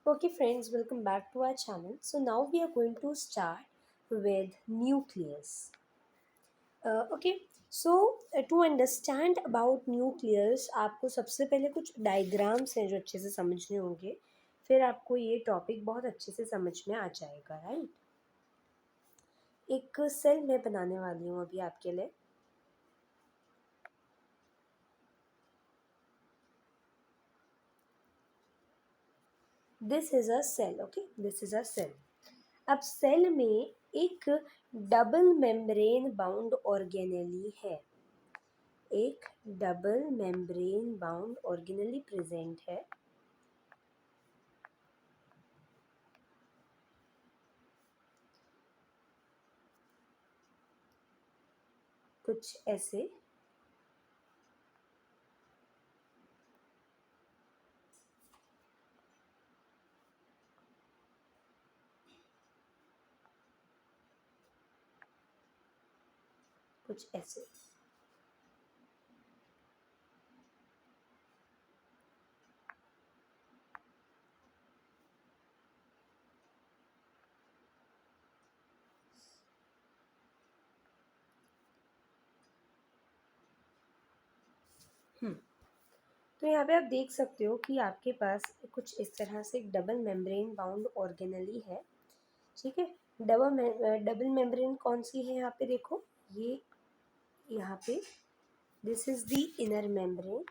Okay, friends, welcome back to our channel. So, now we are going to start with nucleus. Okay, so to understand about nucleus, आपको सबसे पहले कुछ diagrams हैं जो अच्छे से समझने होंगे, फिर आपको ये टॉपिक बहुत अच्छे से समझ में आ जाएगा, राइट? एक सेल मैं बनाने वाली हूँ अभी आपके लिए. This is a cell. Okay, this is a cell. अब सेल में एक डबल मेम्ब्रेन बाउंड ऑर्गेनेली है. एक double membrane bound organelle present है. कुछ ऐसे. कुछ ऐसे. तो यहाँ पे आप देख सकते हो कि आपके पास कुछ इस तरह से एक डबल मेम्ब्रेन बाउंड ऑर्गेनेली है. ठीक है. डबल मेम्ब्रेन कौन सी है यहाँ पे देखो. ये यहाँ पे this is the inner membrane.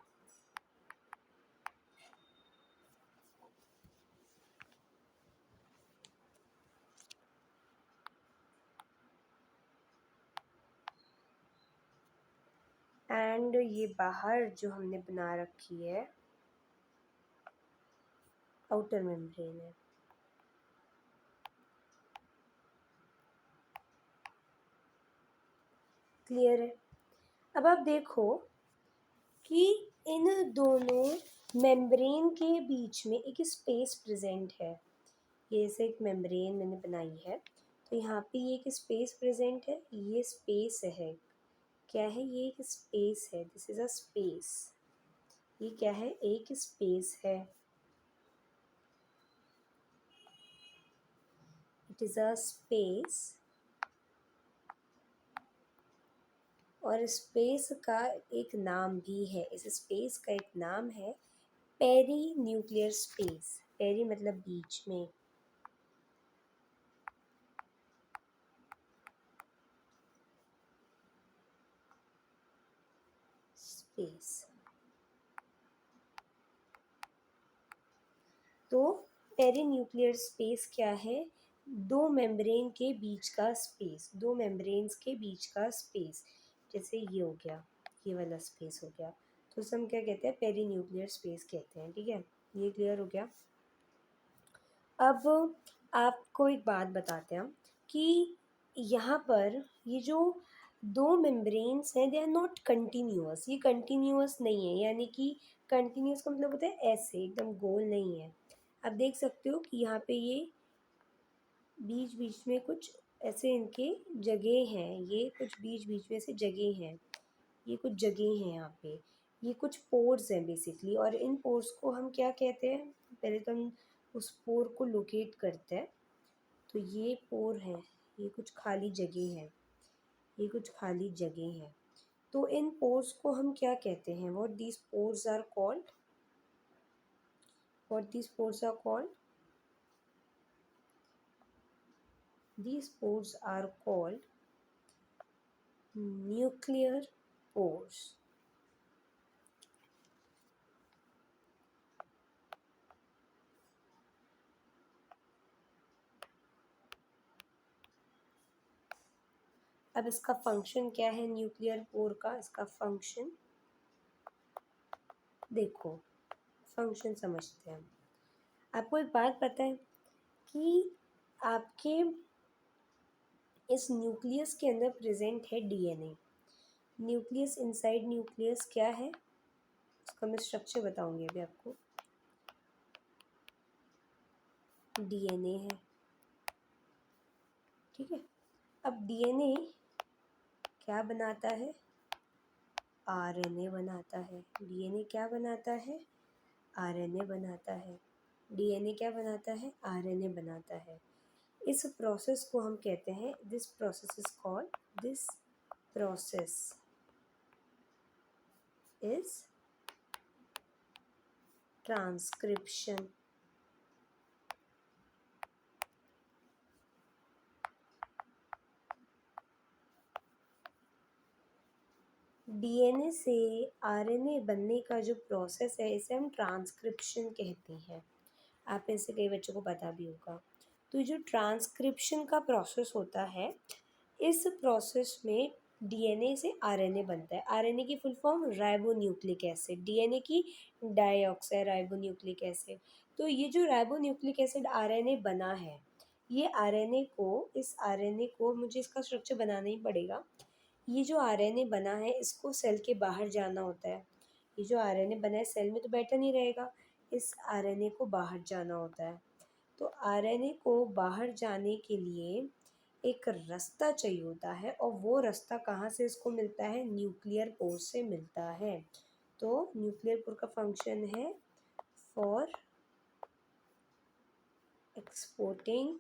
And ये बाहर जो हमने बना रखी है आउटर मेम्ब्रेन है. क्लियर है. अब आप देखो कि इन दोनों मेम्ब्रेन के बीच में एक स्पेस प्रेजेंट है. ये ऐसे एक मेम्ब्रेन मैंने बनाई है, तो यहाँ पे ये एक स्पेस प्रेजेंट है. ये स्पेस है. क्या है ये? एक स्पेस है. This is a space. ये क्या है? एक स्पेस है. It is a space. और स्पेस का एक नाम भी है. इस स्पेस का एक नाम है पेरी न्यूक्लियर स्पेस. पेरी मतलब बीच में. स्पेस. तो पेरी न्यूक्लियर स्पेस क्या है? दो मेम्ब्रेन के बीच का स्पेस. दो मेम्ब्रेन्स के बीच का स्पेस. जैसे ये हो गया, ये वाला स्पेस हो गया, तो उसे हम क्या कहते हैं? पेरी न्यूक्लियर स्पेस कहते हैं. ठीक है, ये क्लियर हो गया. अब आपको एक बात बताते हैं कि यहाँ पर ये जो दो मेम्ब्रेन्स हैं दे आर नॉट कंटिन्यूअस. ये कंटिन्यूअस नहीं है. यानी कि कंटिन्यूअस का मतलब होता है ऐसे एकदम गोल नहीं है. आप देख सकते हो कि यहाँ पे ये बीच बीच में कुछ ऐसे इनके जगह हैं. ये कुछ बीच बीच में से जगह हैं. ये कुछ जगह हैं यहाँ पे. ये कुछ पोर्स हैं बेसिकली. और इन पोर्स को हम क्या कहते हैं? पहले तो हम उस पोर को लोकेट करते हैं. तो ये पोर है. ये कुछ खाली जगह है. ये कुछ खाली जगह है. तो इन पोर्स को हम क्या कहते हैं? What these pores are called? What these pores are called? These pores are called nuclear pores. अब इसका फंक्शन क्या है न्यूक्लियर पोर का? इसका फंक्शन देखो, फंक्शन समझते हैं. आपको एक बात पता है कि आपके इस न्यूक्लियस के अंदर प्रेजेंट है डीएनए. न्यूक्लियस इनसाइड न्यूक्लियस क्या है? उसका मैं स्ट्रक्चर बताऊंगी अभी आपको. डीएनए है. ठीक है. अब डीएनए क्या बनाता है? आरएनए बनाता है. डीएनए क्या बनाता है? आरएनए बनाता है. डीएनए क्या बनाता है? आरएनए बनाता है। इस प्रोसेस को हम कहते हैं, this process is called, this process is transcription. DNA से आरएनए बनने का जो प्रोसेस है इसे हम ट्रांसक्रिप्शन कहते हैं। आप में से कई बच्चों को पता भी होगा। तो ये जो ट्रांसक्रिप्शन का प्रोसेस होता है, इस प्रोसेस में डीएनए से आरएनए बनता है। आरएनए की full form ribonucleic acid, DNA की डाइऑक्साइड राइबोन्यूक्लिक एसिड। तो ये जो राइबोन्यूक्लिक एसिड आरएनए बना है, ये आरएनए को, इस आरएनए को मुझे इसका स्ट्रक्चर बनाना ही पड़ेगा। ये जो आरएनए बना है इसको सेल के बाहर जाना होता है। ये जो आरएनए बना है सेल में तो बैठा नहीं रहेगा, इस आरएनए को बाहर जाना होता है। तो आरएनए को बाहर जाने के लिए एक रास्ता चाहिए होता है, और वो रास्ता कहाँ से इसको मिलता है? न्यूक्लियर पोर से मिलता है। तो न्यूक्लियर पोर का फंक्शन है फॉर एक्सपोर्टिंग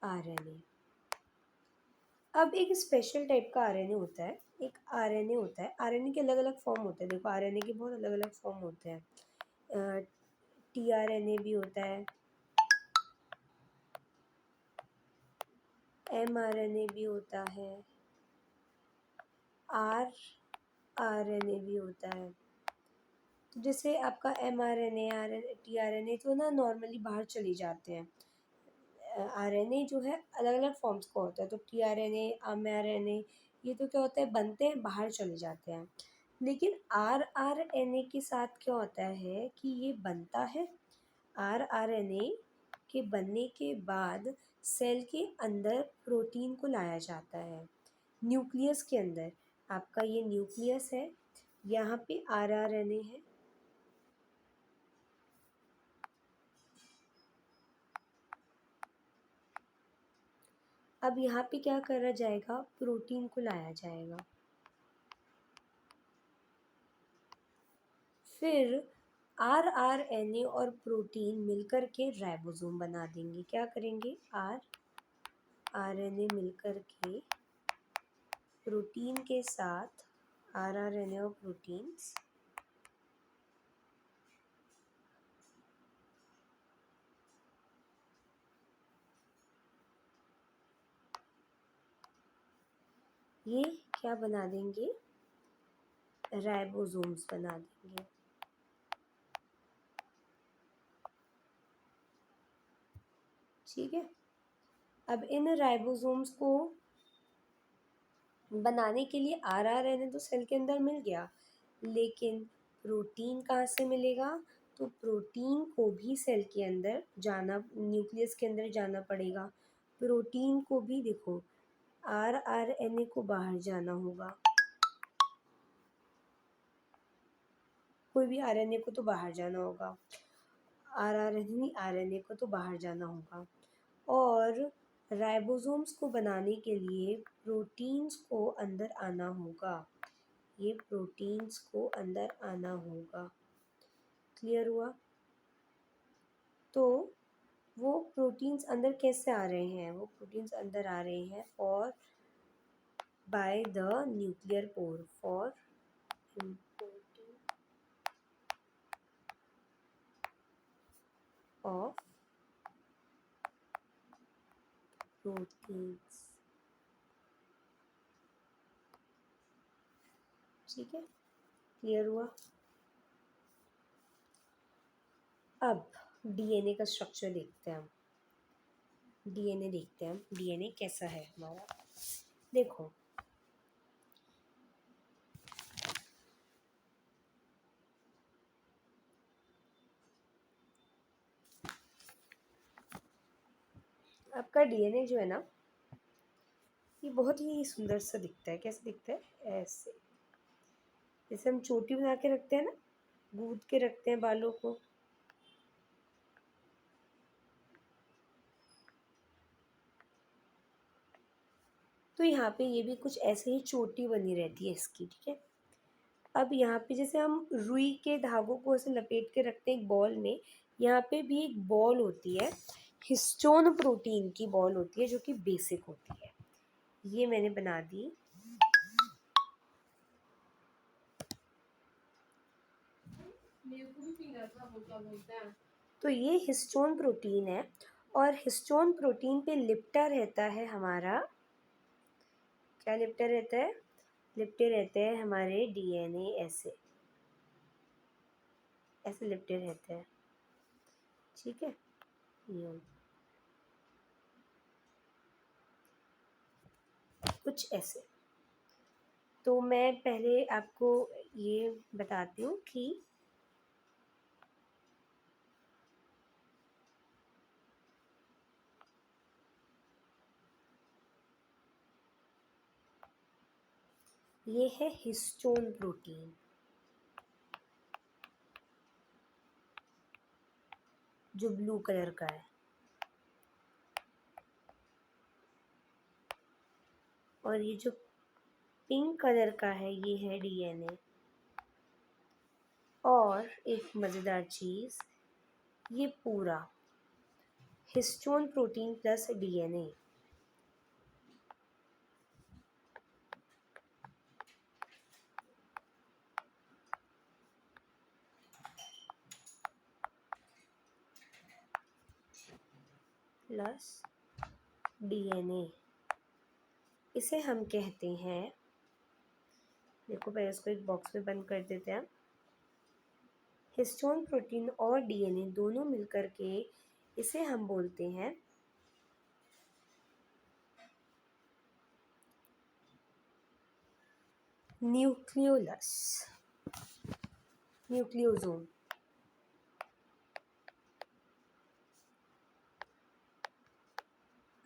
आरएनए। अब एक स्पेशल टाइप का आरएनए होता है, एक आरएनए होता है, आरएनए के अलग अलग फॉर्म होते हैं। देखो आरएनए के बहुत अलग अलग फॉर्म होते हैं। टीआरएनए भी होता है, एमआरएनए भी होता है, आरआरएनए भी होता है। तो जैसे आपका एमआरएनए, आरएनए, टीआरएनए तो ना नॉर्मली बाहर चले जाते हैं। आरएनए जो है अलग अलग फॉर्म्स का होता है। तो टीआरएनए, एमआरएनए, ये तो क्या होता है? बनते हैं, बाहर चले जाते हैं। लेकिन आरआरएनए के साथ क्या होता है कि ये बनता है, आरआरएनए के बनने के बाद सेल के अंदर प्रोटीन को लाया जाता है, न्यूक्लियस के अंदर। आपका ये न्यूक्लियस है, यहाँ पे आरआरएनए है, अब यहाँ पे क्या करा जाएगा? प्रोटीन को लाया जाएगा। फिर आरआरएनए और प्रोटीन मिलकर के राइबोसोम बना देंगे। क्या करेंगे? आरआरएनए मिलकर के प्रोटीन के साथ, आरआरएनए और प्रोटीन्स ये क्या बना देंगे? राइबोसोम्स बना देंगे। ठीक है। अब इन राइबोसोम्स को बनाने के लिए आरआरएनए तो सेल के अंदर मिल गया, लेकिन प्रोटीन कहाँ से मिलेगा? तो प्रोटीन को भी सेल के अंदर जाना, न्यूक्लियस के अंदर जाना पड़ेगा। प्रोटीन को भी देखो, आरआरएनए को बाहर जाना होगा, कोई भी आरएनए को तो बाहर जाना होगा, आरआरएनए नहीं, आरएनए को तो बाहर जाना होगा। और राइबोसोम्स को बनाने के लिए प्रोटीन्स को अंदर आना होगा, ये प्रोटीन्स को अंदर आना होगा। क्लियर हुआ? तो वो प्रोटीन्स अंदर कैसे आ रहे हैं? वो प्रोटीन्स अंदर आ रहे हैं और by the nuclear pore, for importing of proteins। ठीक है, क्लियर हुआ? अब डीएनए का स्ट्रक्चर देखते हैं हम। डीएनए देखते हैं हम, डीएनए कैसा है हमारा। देखो आपका डीएनए जो है ना, ये बहुत ही सुंदर सा दिखता है। कैसे दिखता है? ऐसे, जैसे हम चोटी बना के रखते हैं ना, गूंद के रखते हैं बालों को। तो यहाँ पे ये भी कुछ ऐसे ही चोटी बनी रहती है इसकी। ठीक है, अब यहाँ पे जैसे हम रुई के धागों को ऐसे लपेट के रखते हैं एक बॉल में, यहाँ पे भी एक बॉल होती है, हिस्टोन प्रोटीन की बॉल होती है जो कि बेसिक होती है। ये मैंने बना दी। तो ये हिस्टोन प्रोटीन है और हिस्टोन प्रोटीन पे लिपटा रहता है हमारा, क्या लिपटा रहता है, लिपटे रहते हैं हमारे डीएनए, ऐसे ऐसे लिपटे रहते हैं, ठीक है। ये कुछ ऐसे। तो मैं पहले आपको ये बताती हूँ कि ये है हिस्टोन प्रोटीन, जो ब्लू कलर का है, और ये जो पिंक कलर का है ये है डीएनए। और एक मज़ेदार चीज़, ये पूरा histone protein plus DNA, plus DNA, इसे हम कहते हैं, देखो पहले इसको एक बॉक्स में बंद कर देते हैं। हिस्टोन प्रोटीन और डीएनए दोनों मिलकर के इसे हम बोलते हैं न्यूक्लियोलस, न्यूक्लियोसोम।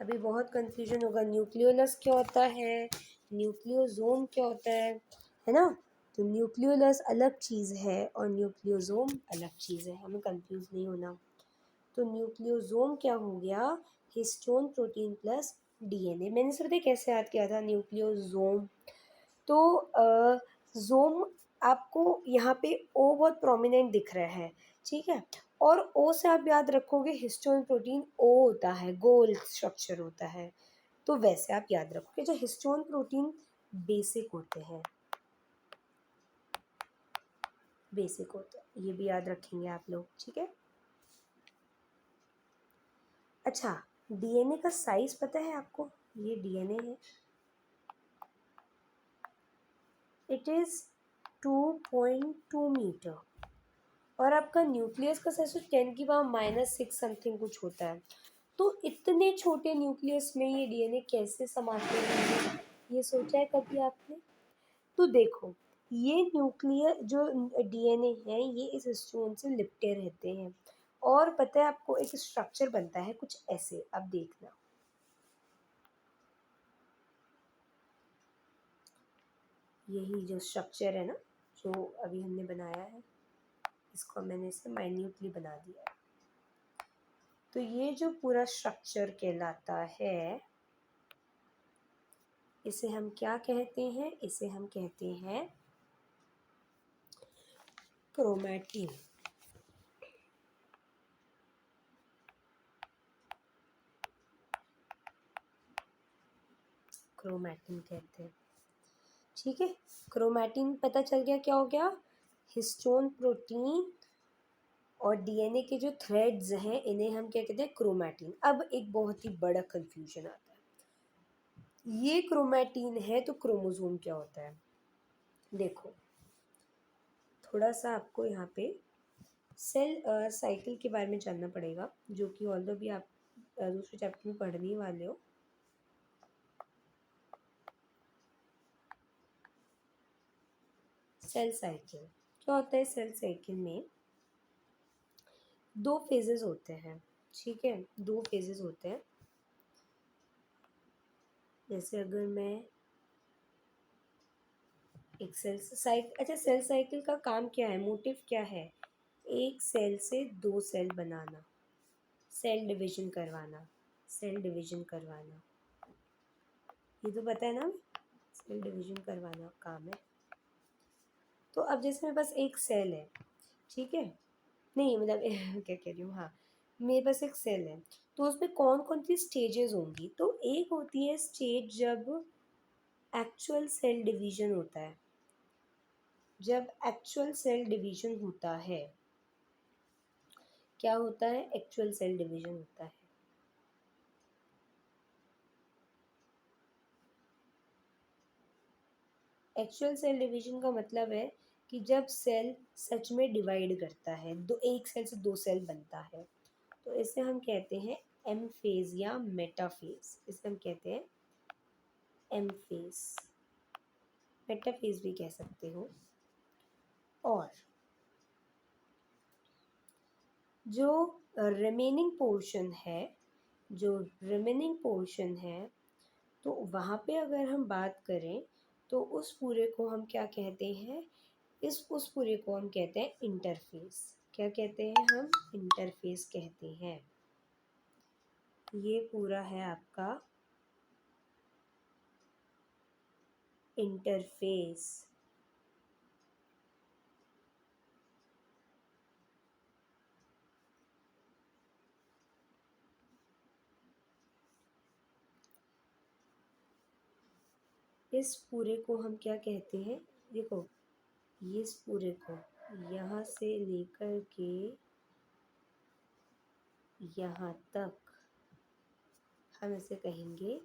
अभी बहुत कंफ्यूजन होगा, न्यूक्लियोलस क्या होता है, न्यूक्लियोसोम क्या होता है ना। तो न्यूक्लियोलस अलग चीज़ है और न्यूक्लियोसोम अलग चीज़ है, हमें कंफ्यूज नहीं होना। तो न्यूक्लियोसोम क्या हो गया, हिस्टोन प्रोटीन प्लस डीएनए। मैंने सिर्फ कैसे याद किया था न्यूक्लियोसोम, तो जोम आपको यहाँ पे ओ बहुत प्रोमिनेंट दिख रहा है, ठीक है। और ओ से आप याद रखोगे हिस्टोन प्रोटीन ओ होता है, गोल स्ट्रक्चर होता है, तो वैसे आप याद रखोगे। जो हिस्टोन प्रोटीन बेसिक होते हैं, बेसिक होते हैं, ये भी याद रखेंगे आप लोग, ठीक है। अच्छा, डीएनए का साइज पता है आपको, ये डीएनए है, इट इज़ 2.2 मीटर, और आपका न्यूक्लियस का साइज 10⁻⁻6 समथिंग कुछ होता है। तो इतने छोटे न्यूक्लियस में ये डीएनए कैसे समाते हैं, ये सोचा है कभी आपने? तो देखो, ये न्यूक्लियर जो डीएनए है ये इस हिस्टोन से लिपटे रहते हैं, और पता है आपको एक स्ट्रक्चर बनता है कुछ ऐसे, अब देखना, यही जो स्ट्रक्चर है ना, जो अभी हमने बनाया है, इसको मैंने इसे माइन्यूटली बना दिया है। तो ये जो पूरा स्ट्रक्चर कहलाता है, इसे हम क्या कहते हैं, इसे हम कहते हैं क्रोमैटिन। क्रोमैटिन कहते हैं, ठीक है। क्रोमैटिन पता चल गया क्या हो गया, हिस्टोन प्रोटीन और डीएनए के जो थ्रेड्स हैं इन्हें हम क्या कहते हैं, क्रोमैटिन। अब एक बहुत ही बड़ा कंफ्यूजन आता है, ये क्रोमैटिन है तो क्रोमोसोम क्या होता है। देखो, थोड़ा सा आपको यहाँ पे सेल साइकिल के बारे में जानना पड़ेगा, जो कि ऑल्दो भी आप दूसरे चैप्टर में पढ़ने वाले हो। सेल साइकिल क्या होता है, सेल साइकिल में दो फेजेस होते हैं, ठीक है, दो फेजेस होते हैं। जैसे अगर मैं एक अच्छा, सेल साइकिल का काम क्या है, मोटिव क्या है, एक सेल से दो सेल बनाना, सेल डिवीजन करवाना, सेल डिवीजन करवाना, ये तो पता है ना, सेल डिवीजन करवाना काम है। तो अब जैसे मेरे पास एक सेल है, ठीक है, नहीं मतलब क्या कह रही हूँ, हाँ, मेरे पास एक सेल है, तो उसमें कौन कौन सी स्टेजेस होंगी? तो एक होती है स्टेज जब एक्चुअल सेल डिवीजन होता है। जब एक्चुअल सेल डिवीजन होता है, क्या होता है? एक्चुअल सेल डिवीजन होता है। एक्चुअल सेल डिवीजन का मतलब है कि जब सेल सच में डिवाइड करता है, दो एक सेल से दो सेल बनता है, तो इसे हम कहते हैं एम फेज या मेटाफेज। इसे हम कहते हैं एम फेज, मेटाफेज भी कह सकते हो। और जो रिमेनिंग पोर्शन है, जो रिमेनिंग पोर्शन है, तो वहाँ पे अगर हम बात करें तो उस पूरे को हम क्या कहते हैं? उस पूरे को हम कहते हैं इंटरफेस। क्या कहते हैं हम? इंटरफेस कहते हैं। ये पूरा है आपका इंटरफेस। इस पूरे को हम क्या कहते हैं? देखो, ये इस पूरे को यहाँ से लेकर के यहाँ तक हम इसे कहेंगे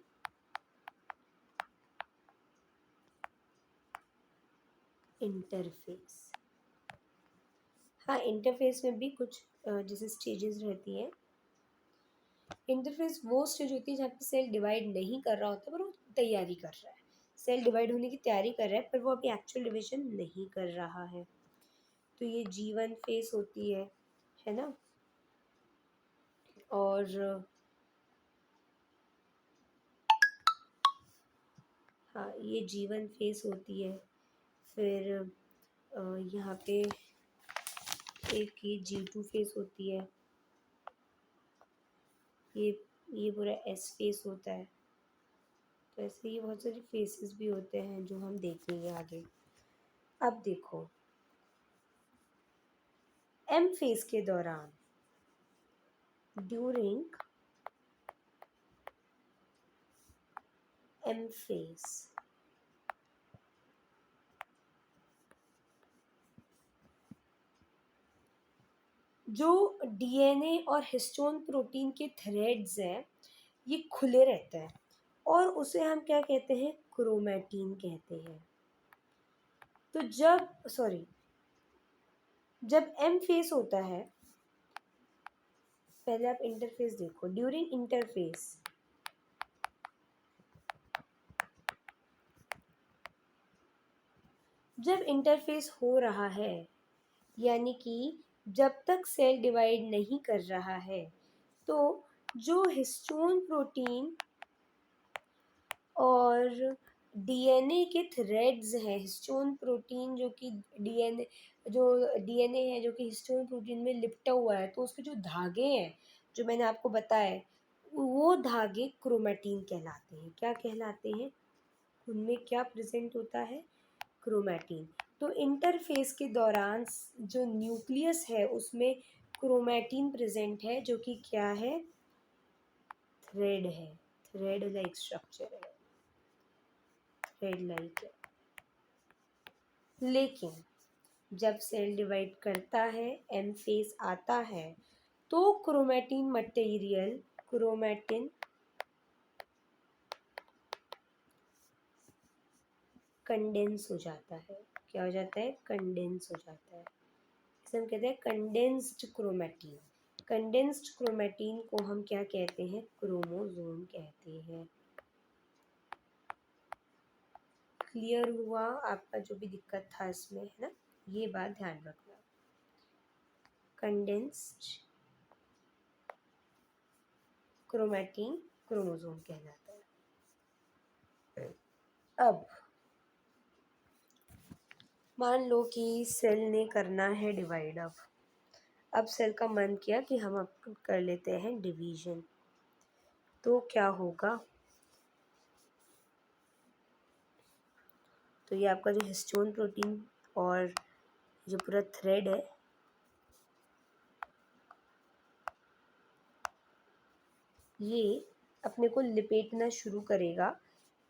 इंटरफेस। हाँ, इंटरफेस में भी कुछ जैसे स्टेजेस रहती हैं। इंटरफेस वो स्टेज होती है जहाँ पे सेल डिवाइड नहीं कर रहा होता, पर वो तैयारी कर रहा है। सेल डिवाइड होने की तैयारी कर रहा है, पर वो अभी एक्चुअल डिवीजन नहीं कर रहा है। तो ये G1 फेस होती है ना। और हाँ, ये G1 फेस होती है। फिर यहाँ पे एक ये G2 फेस होती है। ये पूरा S फेस होता है। तो ऐसे ही बहुत सारे फेसेस भी होते हैं जो हम देखेंगे आगे। अब देखो, एम फेस के दौरान, ड्यूरिंग एम फेस, जो डीएनए और हिस्टोन प्रोटीन के थ्रेड्स हैं, ये खुले रहते हैं और उसे हम क्या कहते हैं? क्रोमैटिन कहते हैं। तो जब एम फेस होता है, पहले आप इंटरफेस देखो। ड्यूरिंग इंटरफेस, जब इंटरफेस हो रहा है, यानी कि जब तक सेल डिवाइड नहीं कर रहा है, तो जो हिस्टोन प्रोटीन और डीएनए के थ्रेड्स हैं, हिस्टोन प्रोटीन जो डीएनए है जो कि हिस्टोन प्रोटीन में लिपटा हुआ है, तो उसके जो धागे हैं जो मैंने आपको बताए, वो धागे क्रोमैटिन कहलाते हैं। क्या कहलाते हैं? उनमें क्या प्रेजेंट होता है? क्रोमैटिन। तो इंटरफेस के दौरान जो न्यूक्लियस है उसमें क्रोमैटिन प्रेजेंट है, जो कि क्या है? थ्रेड है। थ्रेड लाइक स्ट्रक्चर है, थ्रेड लाइक है। लेकिन जब सेल डिवाइड करता है, एम फेस आता है, तो क्रोमैटिन कंडेंस हो जाता है। क्या हो जाता है? कंडेंस हो जाता है। इसे हम कहते हैं कंडेंस्ड क्रोमैटिन। कंडेंस्ड क्रोमैटिन को हम क्या कहते हैं? क्रोमोसोम कहते हैं। क्लियर हुआ आपका जो भी दिक्कत था इसमें, है ना? ये बात ध्यान रखना। कंडेंस्ड क्रोमैटिन क्रोमोसोम कहलाता है। अब मान लो कि सेल ने करना है डिवाइड। अब सेल का मन किया कि हम अब कर लेते हैं डिवीजन, तो क्या होगा? तो ये आपका जो हिस्टोन प्रोटीन और जो पूरा थ्रेड है ये अपने को लिपेटना शुरू करेगा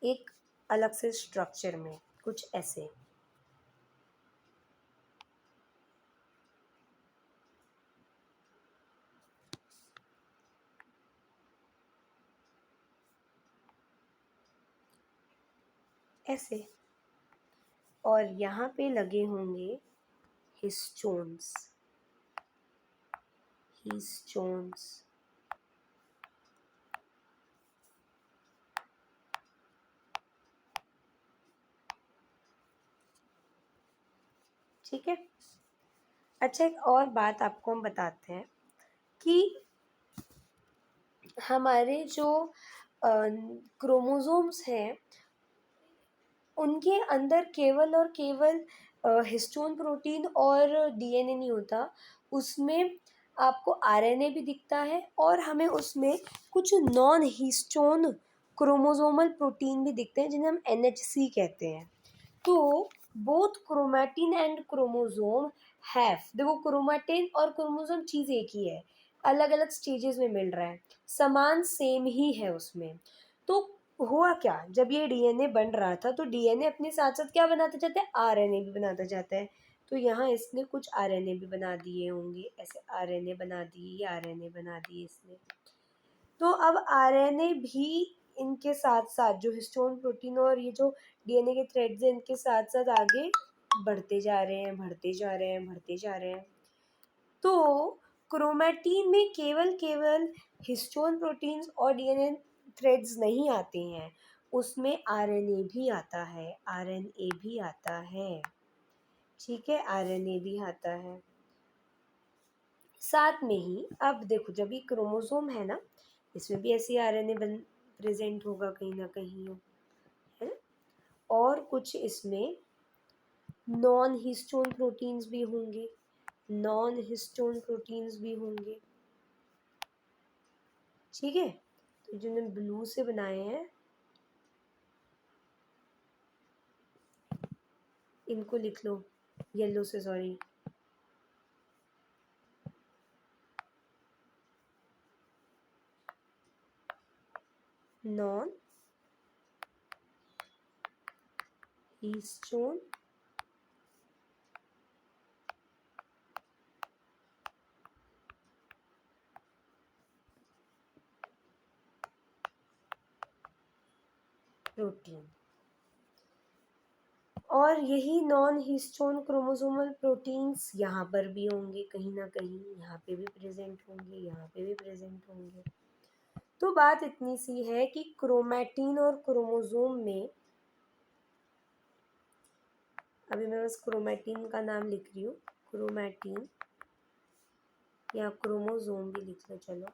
एक अलग से स्ट्रक्चर में, कुछ ऐसे। ऐसे। और यहाँ पे लगे होंगे हिस्टोन्स। हिस्टोन्स। ठीक है। अच्छा, एक और बात आपको हम बताते हैं कि हमारे जो क्रोमोसोम्स हैं उनके अंदर केवल और केवल हिस्टोन प्रोटीन और डीएनए नहीं होता, उसमें आपको आरएनए भी दिखता है और हमें उसमें कुछ नॉन हिस्टोन क्रोमोसोमल प्रोटीन भी दिखते हैं जिन्हें हम एनएचसी कहते हैं। तो both chromatin and chromosome have, देखो क्रोमैटिन और क्रोमोसोम चीज़ एक ही है, अलग अलग स्टेजेस में मिल रहा है, समान सेम ही है उसमें। तो हुआ क्या, जब ये डीएनए बन रहा था तो डीएनए अपने साथ साथ क्या बनाता जाता है, आरएनए भी बनाता जाता है। तो यहाँ इसने कुछ आरएनए भी बना दिए होंगे, ऐसे आरएनए बना दिए, आरएनए बना दिए इसने। तो अब आरएनए भी इनके साथ साथ जो हिस्टोन प्रोटीन और ये जो डीएनए के थ्रेड्स हैं इनके साथ साथ आगे बढ़ते जा रहे हैं, बढ़ते जा रहे हैं, बढ़ते जा रहे हैं। तो क्रोमैटिन में केवल केवल हिस्टोन प्रोटीन्स और डीएनए थ्रेड्स नहीं आते हैं, उसमें आरएनए भी आता है, आरएनए भी आता है। ठीक है, आरएनए भी आता है साथ में ही। अब देखो जब ये क्रोमोसोम है ना, इसमें भी ऐसे आरएनए बन प्रेजेंट होगा कहीं ना कहीं, है ना। और कुछ इसमें नॉन हिस्टोन प्रोटीन्स भी होंगे, नॉन हिस्टोन प्रोटीन्स भी होंगे। ठीक है, तो जो मैंने ब्लू से बनाए हैं इनको लिख लो, येलो से सॉरी। Non histone protein. और यही नॉन हिस्टोन क्रोमोसोमल प्रोटीन्स यहाँ पर भी होंगे कहीं ना कहीं, यहाँ पे भी प्रेजेंट होंगे, यहाँ पे भी प्रेजेंट होंगे। तो बात इतनी सी है कि क्रोमैटिन और क्रोमोसोम में, अभी मैं बस क्रोमैटिन का नाम लिख रही हूँ, क्रोमैटिन या क्रोमोसोम भी लिख लो चलो।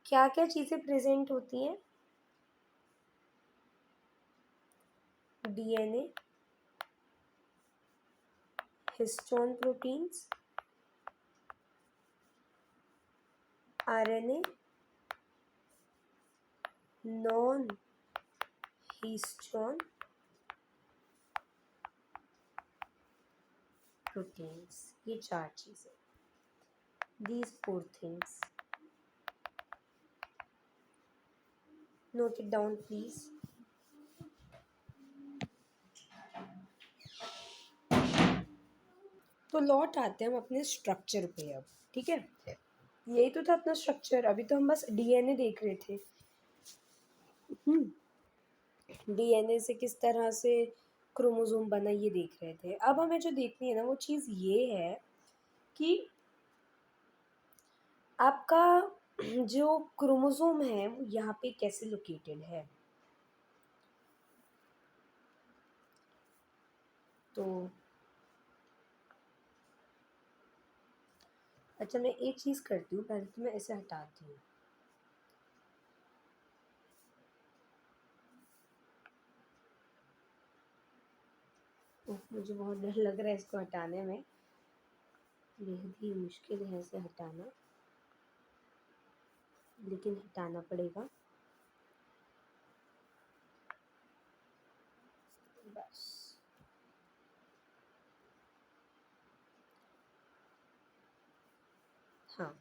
क्या क्या चीज़ें प्रेजेंट होती हैं, DNA, histone proteins, RNA, non histone proteins, ये चार चीज़ें, these four things. Note it down please. तो लौट आते हैं हम अपने स्ट्रक्चर पे अब। ठीक है, यही तो था अपना स्ट्रक्चर, अभी तो हम बस डीएनए देख रहे थे। डीएनए से किस तरह से क्रोमोसोम बना ये देख रहे थे। अब हमें जो देखनी है ना वो चीज़ ये है कि आपका जो क्रोमोसोम है वो यहाँ पे कैसे लोकेटेड है। तो अच्छा, मैं एक चीज़ करती हूँ, पहले तो मैं इसे हटाती हूँ। मुझे बहुत डर लग रहा है इसको हटाने में, बेहद ही मुश्किल है इसे हटाना, लेकिन हटाना पड़ेगा। हाँ,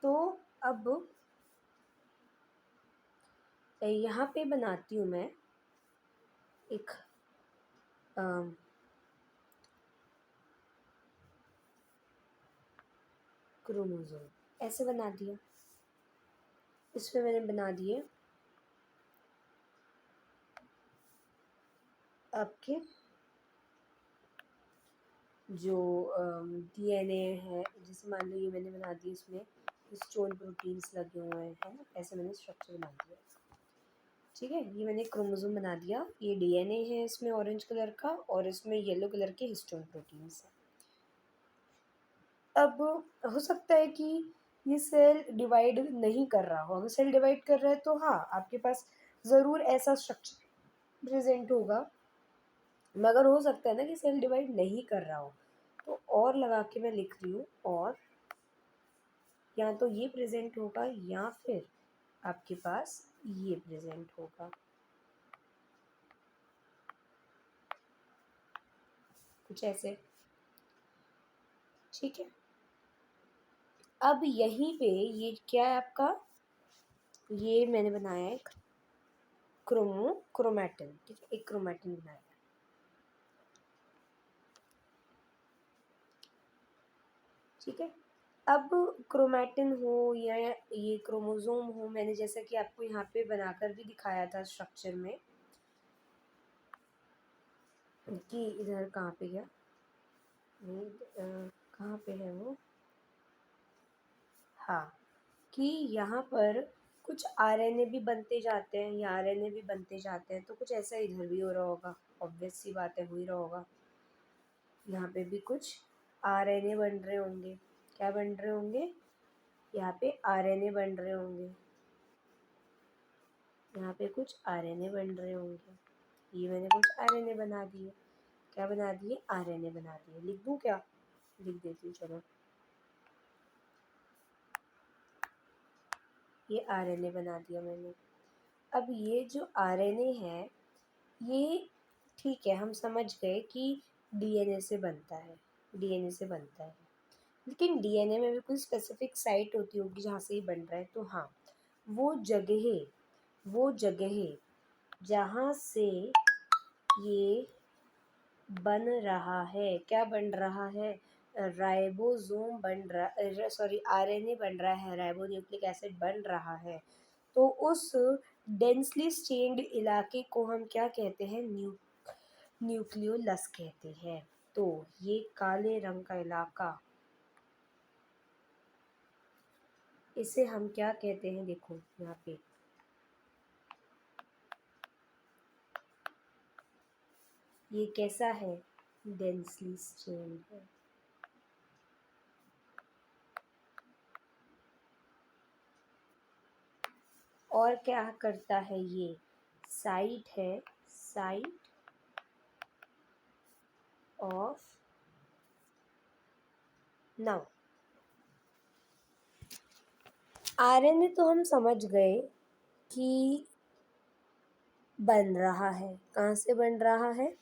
तो अब यहाँ पे बनाती हूँ मैं एक क्रोमोज़ोम। ऐसे बना दिया। इसमें मैंने बना दिए आपके जो डीएनए है, जैसे मान लो ये मैंने बना दी, इसमें हिस्टोन प्रोटीन्स लगे हुए हैं, है ना, ऐसे मैंने स्ट्रक्चर बना दिया। ठीक है, ये मैंने क्रोमोसोम बना दिया। ये डीएनए है इसमें ऑरेंज कलर का, और इसमें येलो कलर के हिस्टोन प्रोटीन्स हैं। अब हो सकता है कि ये सेल डिवाइड नहीं कर रहा हो। अगर सेल डिवाइड कर रहा है तो हाँ, आपके पास ज़रूर ऐसा स्ट्रक्चर प्रेजेंट होगा, मगर हो सकता है ना कि सेल डिवाइड नहीं कर रहा हो। तो और लगा के मैं लिख रही हूँ, और या तो ये प्रेजेंट होगा या फिर आपके पास ये प्रेजेंट होगा, कुछ ऐसे। ठीक है, अब यहीं पे ये क्या है आपका, ये मैंने बनाया एक क्रोमैटिन। ठीक है, एक क्रोमैटिन बनाया। ठीक है, अब क्रोमैटिन हो या ये क्रोमोसोम हो, मैंने जैसा कि आपको यहाँ पे बनाकर भी दिखाया था स्ट्रक्चर में, कि इधर कहाँ पे गया, कहाँ पे है वो, हाँ, कि यहाँ पर कुछ आरएनए भी बनते जाते हैं, या आरएनए भी बनते जाते हैं, तो कुछ ऐसा इधर भी हो रहा होगा। ऑब्वियस सी बात है, हो ही रहा होगा। यहाँ पे भी कुछ आरएनए बन रहे होंगे। क्या बन रहे होंगे? यहाँ पे आरएनए बन रहे होंगे। यहाँ पे कुछ आरएनए बन रहे होंगे। ये मैंने कुछ आरएनए बना दिए। क्या बना दिए? आरएनए बना दिए। लिख दूँ क्या? लिख देती हूँ, चलो। ये आरएनए बना दिया मैंने। अब ये जो आरएनए है, ये ठीक है, हम समझ गए कि डीएनए से बनता है, डीएनए से बनता है। लेकिन डीएनए में भी कोई स्पेसिफिक साइट होती होगी जहाँ से ये बन रहा है। तो हाँ, वो जगह जहाँ से ये बन रहा है, क्या बन रहा है? राइबोसोम बन रहा, सॉरी, आरएनए बन रहा है, राइबो न्यूक्लिक एसिड बन रहा है। तो उस डेंसली स्टेन्ड इलाके को हम क्या कहते हैं? न्यूक्लियोलस कहते हैं। तो ये काले रंग का इलाका, इसे हम क्या कहते हैं? देखो यहाँ पे, ये कैसा है? डेंसली स्टेन्ड है। और क्या करता है ये? साइट है, साइट ऑफ, नाउ आरएनए तो हम समझ गए कि बन रहा है। कहाँ से बन रहा है?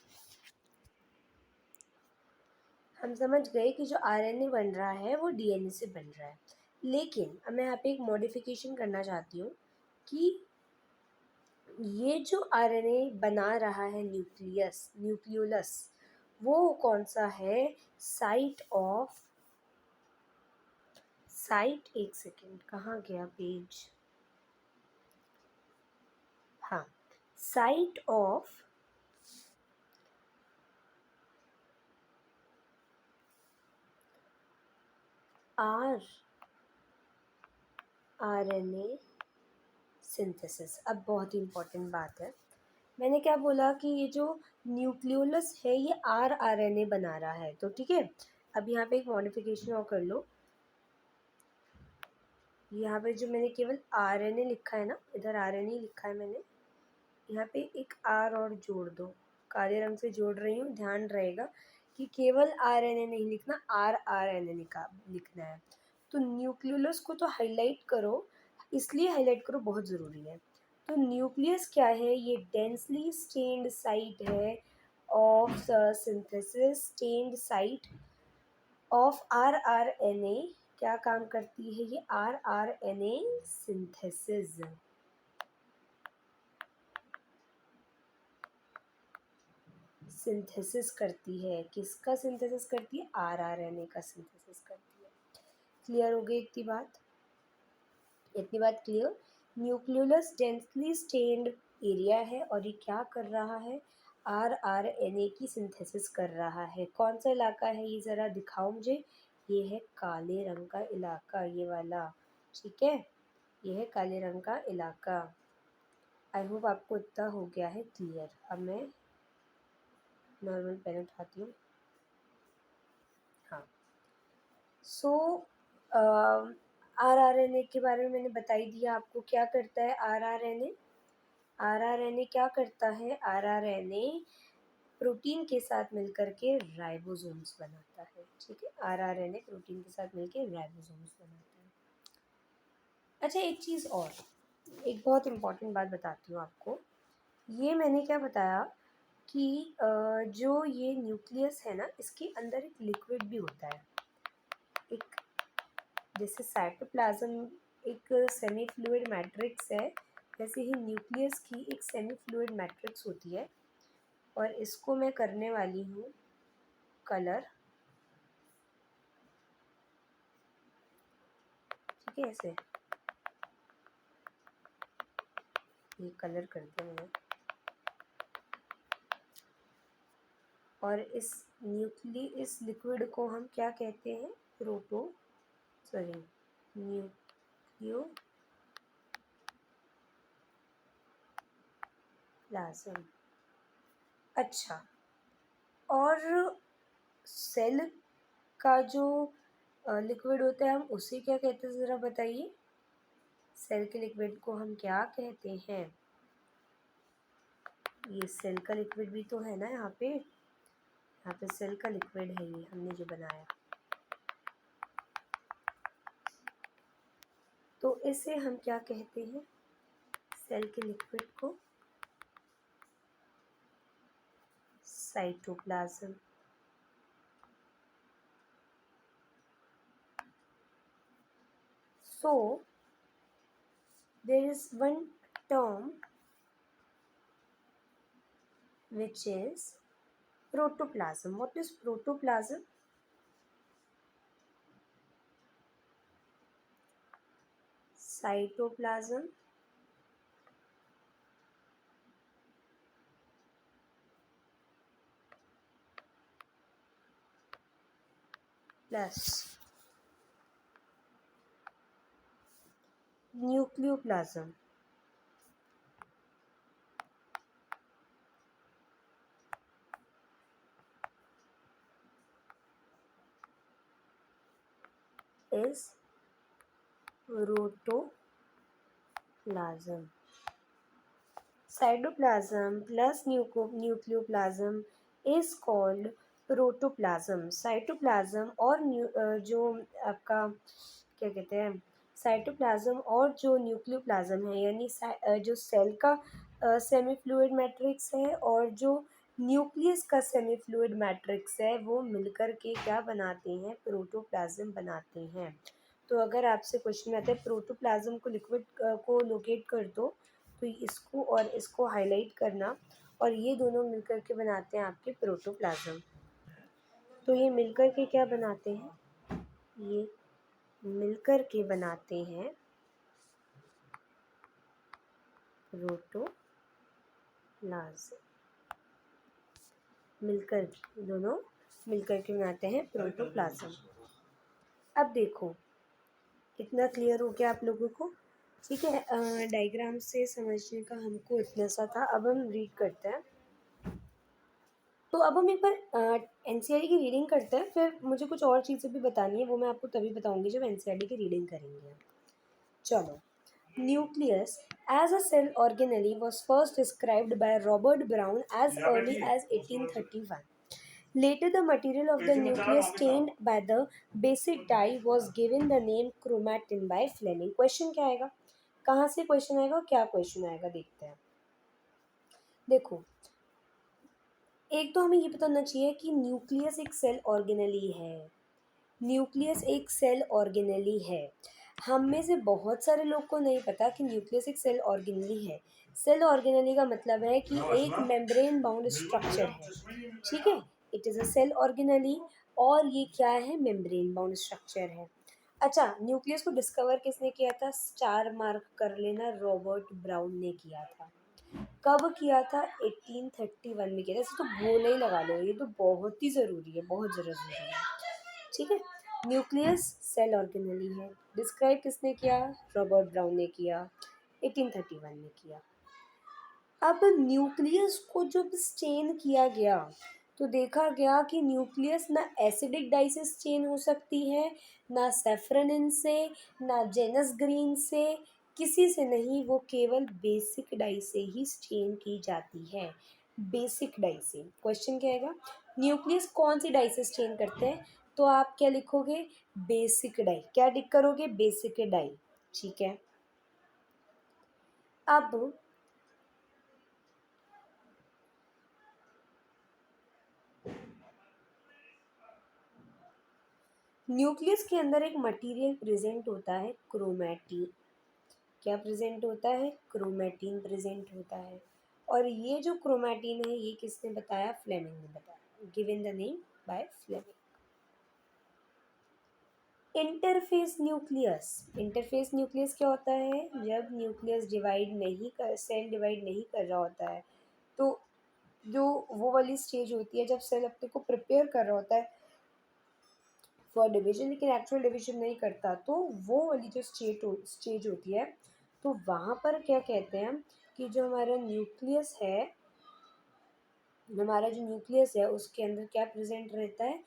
हम समझ गए कि जो आरएनए बन रहा है वो डीएनए से बन रहा है। लेकिन अब मैं यहाँ पे एक मॉडिफिकेशन करना चाहती हूँ कि ये जो आरएनए बना रहा है, न्यूक्लियोलस, वो कौन सा है? साइट, एक सेकेंड, कहाँ गया पेज? हाँ, साइट ऑफ आरएनए सिंथेसिस। अब बहुत ही इम्पोर्टेंट बात है, मैंने क्या बोला कि ये जो न्यूक्लियोलस है ये आरएनए बना रहा है। तो ठीक है, अब यहाँ पे एक मॉडिफिकेशन और कर लो। यहाँ पे जो मैंने केवल आरएनए लिखा है ना, इधर आरएनए लिखा है मैंने, यहाँ पे एक आर और जोड़ दो। काले रंग से जोड़ रही हूँ, ध्यान रहेगा कि केवल आरएनए नहीं लिखना, आरएनए लिखना है। तो न्यूक्लियोलस को तो हाईलाइट करो, इसलिए हाईलाइट करो, बहुत ज़रूरी है। तो न्यूक्लियस क्या है? ये डेंसली स्टेन्ड साइट है of synthesis, stained site of RNA, क्या काम करती है ये? RRNA synthesis. सिंथेसिस करती है, किसका सिंथेसिस करती है? आरआरएनए का सिंथेसिस करती है। क्लियर हो गई इतनी बात? इतनी बात clear? Nucleolus densely stained area है और ये क्या कर रहा है? आरआरएनए की सिंथेसिस कर रहा है। कौन सा इलाका है ये, ज़रा दिखाओ मुझे। ये है काले रंग का इलाका, ये वाला, ठीक है, ये है काले रंग का इलाका। आई होप आपको इतना हो गया है क्लियर। अब मैं नॉर्मल पेन उठाती हूँ। हाँ, सो आरआरएनए के बारे में मैंने बता ही दिया आपको। क्या करता है आरआरएनए? आरआरएनए क्या करता है? आरआरएनए प्रोटीन के साथ मिलकर के राइबोसोम्स बनाता है, ठीक है। आरआरएनए प्रोटीन के साथ मिलकर राइबोसोम्स बनाता है। अच्छा, एक चीज़ और, एक बहुत इम्पॉर्टेंट बात बताती हूँ आपको। ये मैंने क्या बताया कि जो ये न्यूक्लियस है ना, इसके अंदर एक लिक्विड भी होता है। एक, जैसे साइटोप्लाज्म एक सेमी फ्लूइड मैट्रिक्स है, वैसे ही न्यूक्लियस की एक सेमी फ्लूइड मैट्रिक्स होती है। और इसको मैं करने वाली हूँ कलर, ठीक है। ऐसे ये कलर कर दिया मैंने। और इस लिक्विड को हम क्या कहते हैं? न्यूक्लियोप्लाज्म। अच्छा, और सेल का जो लिक्विड होता है हम उसे क्या कहते हैं, ज़रा बताइए। सेल के लिक्विड को हम क्या कहते हैं? ये सेल का लिक्विड भी तो है ना, यहाँ पे सेल का लिक्विड है, ये हमने जो बनाया। तो इसे हम क्या कहते हैं? सेल के लिक्विड को cytoplasm. So there is one term which is protoplasm. What is protoplasm? Cytoplasm plus nucleoplasm. Is protoplasm. Cytoplasm plus nucleoplasm is called protoplasm. Cytoplasm और जो आपका क्या कहते हैं, साइटोप्लाज्म और जो न्यूक्लियोप्लाज्म है, यानी जो सेल का सेमी फ्लूइड मैट्रिक्स है और जो न्यूक्लियस का सेमी फ्लूइड मैट्रिक्स है, वो मिलकर के क्या बनाते हैं? प्रोटोप्लाज्म बनाते हैं। तो अगर आपसे क्वेश्चन आता है प्रोटोप्लाज्म को लिक्विड को लोकेट कर दो, तो इसको और इसको हाईलाइट करना, और ये दोनों मिलकर के बनाते हैं आपके प्रोटोप्लाज्म। तो ये मिलकर के क्या बनाते हैं? ये मिलकर के बनाते हैं प्रोटोप्लाज्म। मिलकर के, दोनों मिलकर के बनाते हैं प्रोटोप्लाज्म। अब देखो, कितना क्लियर हो गया आप लोगों को? ठीक है, डायग्राम से समझने का हमको इतना सा था। अब हम रीड करते हैं। तो अब हम एक बार एनसीईआरटी की रीडिंग करते हैं, फिर मुझे कुछ और चीज़ें भी बतानी है, वो मैं आपको तभी बताऊंगी जब एनसीईआरटी की रीडिंग करेंगे। चलो, nucleus as a cell organelle was first described by Robert Brown as early as 1831. Later, the material of the nucleus stained by the basic dye was given the name chromatin by Fleming. Question क्या आएगा, कहाँ से question आएगा, क्या question आएगा, देखते हैं। देखो, एक तो हमें ये पता होना चाहिए कि न्यूक्लियस एक सेल ऑर्गेनेली है। न्यूक्लियस एक सेल ऑर्गेनेली है। हम में से बहुत सारे लोग को नहीं पता कि न्यूक्लियस एक सेल ऑर्गेनेली है। सेल ऑर्गेनेली का मतलब है कि एक मेम्ब्रेन बाउंड स्ट्रक्चर है, ठीक है। It is a cell organelle, और ये क्या है, मेम्ब्रेन बाउंड स्ट्रक्चर है। अच्छा, न्यूक्लियस को डिस्कवर किसने किया था, स्टार मार्क कर लेना, रॉबर्ट ब्राउन ने किया था। कब किया था, 1831 में किया था। ऐसे तो गोले ही लगा लो, ये तो बहुत ही ज़रूरी है, बहुत ज़रूरी है, ठीक है। न्यूक्लियस सेल ऑर्गेनेली है, डिस्क्राइब किसने किया, रॉबर्ट ब्राउन ने किया, 1831 में किया। अब न्यूक्लियस को जब स्टेन किया गया तो देखा गया कि न्यूक्लियस ना एसिडिक डाई से स्टेन हो सकती है, ना सेफ्रनिन से, ना जेनस ग्रीन से, किसी से नहीं, वो केवल बेसिक डाई से ही स्टेन की जाती है। बेसिक डाई से। क्वेश्चन क्या आएगा, न्यूक्लियस कौन सी डाई से स्टेन करते हैं, तो आप क्या लिखोगे, बेसिक डाई। क्या टिक करोगे, बेसिक डाई, ठीक है। अब न्यूक्लियस के अंदर एक मटेरियल प्रेजेंट होता है, क्रोमैटिन। क्या प्रेजेंट होता है, क्रोमैटिन प्रेजेंट होता है। और ये जो क्रोमैटिन है, ये किसने बताया, फ्लेमिंग ने बताया, given the name by Fleming. Interphase nucleus. Interphase nucleus क्या होता है, जब न्यूक्लियस डिवाइड नहीं कर, सेल डिवाइड नहीं कर रहा होता है, तो जो वो वाली स्टेज होती है जब सेल अपने को प्रिपेयर कर रहा होता है फॉर डिवीजन, लेकिन एक्चुअल डिवीजन नहीं करता, तो वो वाली जो स्टेज होती है, तो वहाँ पर क्या कहते हैं कि जो हमारा जो न्यूक्लियस है उसके अंदर क्या प्रेजेंट रहता है,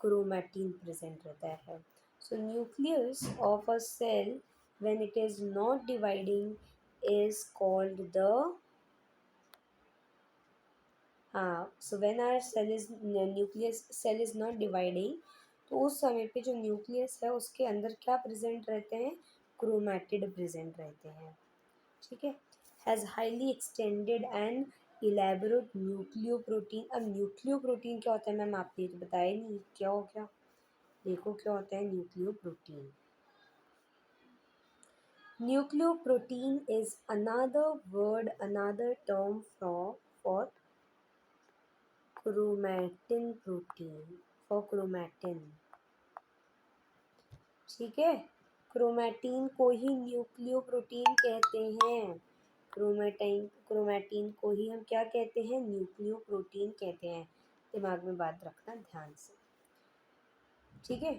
क्रोमैटिन प्रेजेंट रहता है। So nucleus of a cell when it is not dividing is called the, हाँ, so when our cell is nucleus cell is not dividing, तो उस समय पे जो न्यूक्लियस है उसके अंदर क्या प्रेजेंट रहते हैं, क्रोमैटिड प्रेजेंट रहते हैं, ठीक है। Has highly extended and elaborate nucleoprotein. अब न्यूक्लियोप्रोटीन क्या होता है मैम, आपने तो बताया नहीं, क्या हो गया, देखो क्या होता है nucleoprotein. Nucleoprotein is another word, another term for chromatin protein, for chromatin, ठीक है। क्रोमैटिन को ही न्यूक्लियोप्रोटीन कहते हैं। क्रोमैटिन को ही हम क्या कहते हैं, न्यूक्लियोप्रोटीन कहते हैं। दिमाग में बात रखना ध्यान से, ठीक है।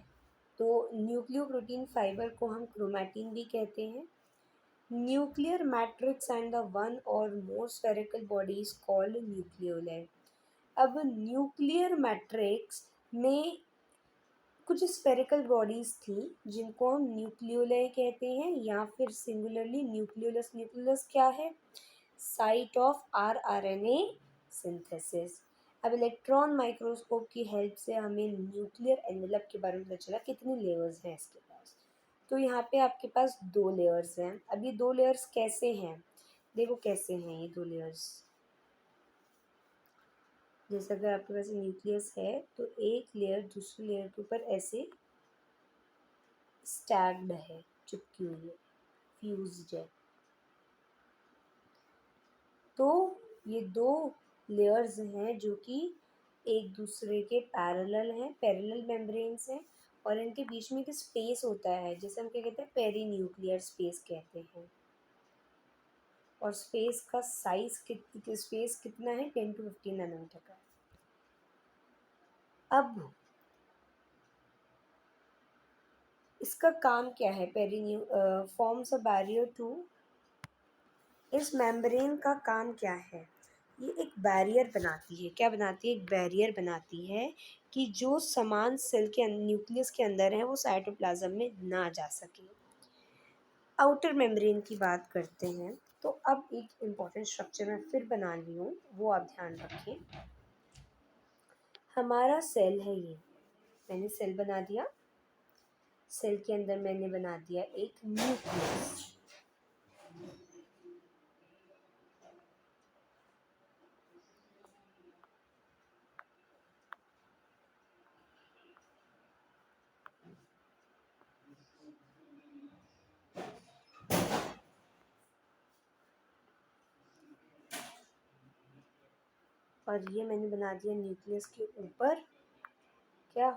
तो न्यूक्लियोप्रोटीन फाइबर को हम क्रोमैटिन भी कहते हैं। Nuclear matrix and the one or more spherical body is called nucleoli. अब न्यूक्लियर मैट्रिक्स में कुछ स्फेरिकल बॉडीज थी जिनको हम न्यूक्लियोलाई कहते हैं, या फिर सिंगुलरली न्यूक्लियोलस। न्यूक्लियोलस क्या है, साइट ऑफ आरएनए सिंथेसिस। अब इलेक्ट्रॉन माइक्रोस्कोप की हेल्प से हमें न्यूक्लियर एनवेलप के बारे में पता चला, कितनी लेयर्स हैं इसके पास। तो यहाँ पे आपके पास 2 लेयर्स हैं। अब ये 2 लेयर्स कैसे हैं, देखो कैसे हैं ये 2 लेयर्स। जैसे अगर आपके पास न्यूक्लियस है तो एक लेयर दूसरी लेयर के ऊपर ऐसे स्टैक्ड है, चिपकी हुई है, फ्यूज्ड है। तो ये 2 लेयर्स हैं जो कि एक दूसरे के पैरेलल हैं, पैरेलल मेम्ब्रेन्स हैं, और इनके बीच में एक स्पेस होता है जिसे हम क्या कहते हैं, पेरी न्यूक्लियर स्पेस कहते हैं। और स्पेस का साइज स्पेस कितना है, 10 to 15 नैनोमीटर का। अब इसका काम क्या है, फॉर्म्स अ बैरियर टू, इस मेम्ब्रेन का काम क्या है, ये एक बैरियर बनाती है। क्या बनाती है, एक बैरियर बनाती है कि जो सामान सेल के न्यूक्लियस के अंदर है वो साइटोप्लाज्म में ना जा सके। आउटर मेम्ब्रेन की बात करते हैं, तो अब एक इम्पॉर्टेंट स्ट्रक्चर मैं फिर बना ली हूँ, वो आप ध्यान रखें। हमारा सेल है ये, मैंने सेल बना दिया, सेल के अंदर मैंने बना दिया एक न्यूक्लियस। और ये मैंने बना दिया न्यूक्लियस के ऊपर, क्या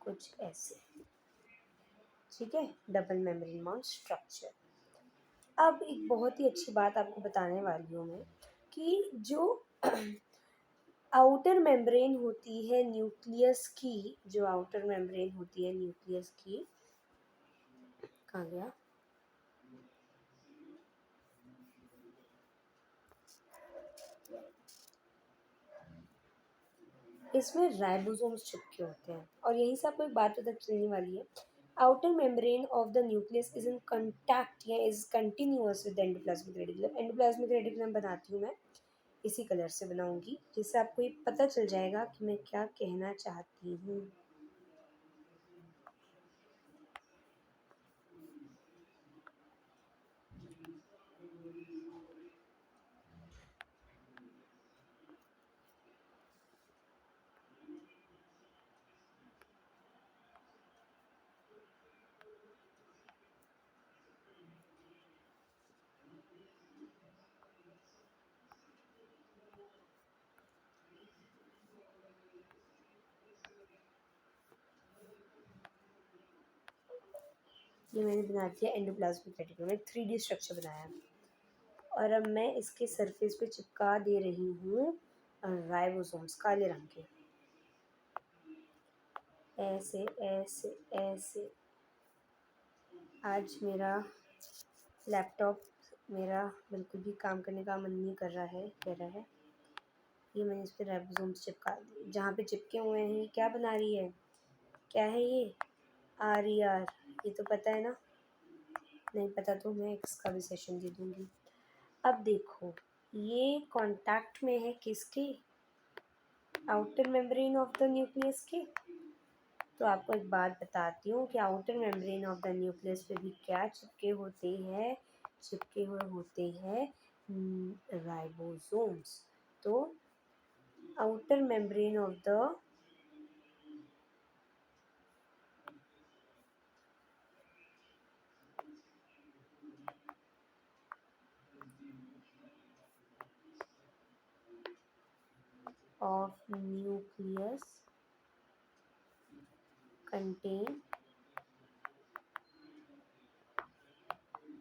कुछ ऐसे, ठीक है, डबल मेम्ब्रेन बाउंड स्ट्रक्चर। अब एक बहुत ही अच्छी बात आपको बताने वाली हूँ मैं कि जो आउटर मेम्ब्रेन होती है न्यूक्लियस की, जो आउटर मेम्ब्रेन होती है न्यूक्लियस की, कहाँ गया, इसमें राइबोसोम्स चिपके होते हैं। और यहीं से आपको एक बात पता चलने वाली है, outer membrane of the nucleus is in contact या is continuous with endoplasmic reticulum. Endoplasmic reticulum बनाती हूँ मैं, इसी कलर से बनाऊंगी, जिससे आपको ये पता चल जाएगा कि मैं क्या कहना चाहती हूँ। ये मैंने बना दिया एंडोप्लाज्मिक रेटिकुलम, एक 3D स्ट्रक्चर बनाया है। और अब मैं इसके सरफेस पे चिपका दे रही हूँ राइबोसोम्स काले रंग के, ऐसे ऐसे ऐसे। आज मेरा लैपटॉप मेरा बिल्कुल भी काम करने का मन नहीं कर रहा है, कह रहा है। ये मैंने इस पर राइबोसोम्स चिपका दिए, जहाँ पे चिपके हुए हैं। क्या बना रही है, क्या है ये, RER, ये तो पता है ना, नहीं पता तो मैं इसका भी सेशन दे दूँगी। अब देखो, ये कांटेक्ट में है किसके, outer membrane of the nucleus के। तो आपको एक बात बताती हूँ कि outer membrane of the nucleus पे भी क्या चिपके होते हैं, चिपके हुए होते हैं राइबोसोम्स। तो outer membrane of nucleus contain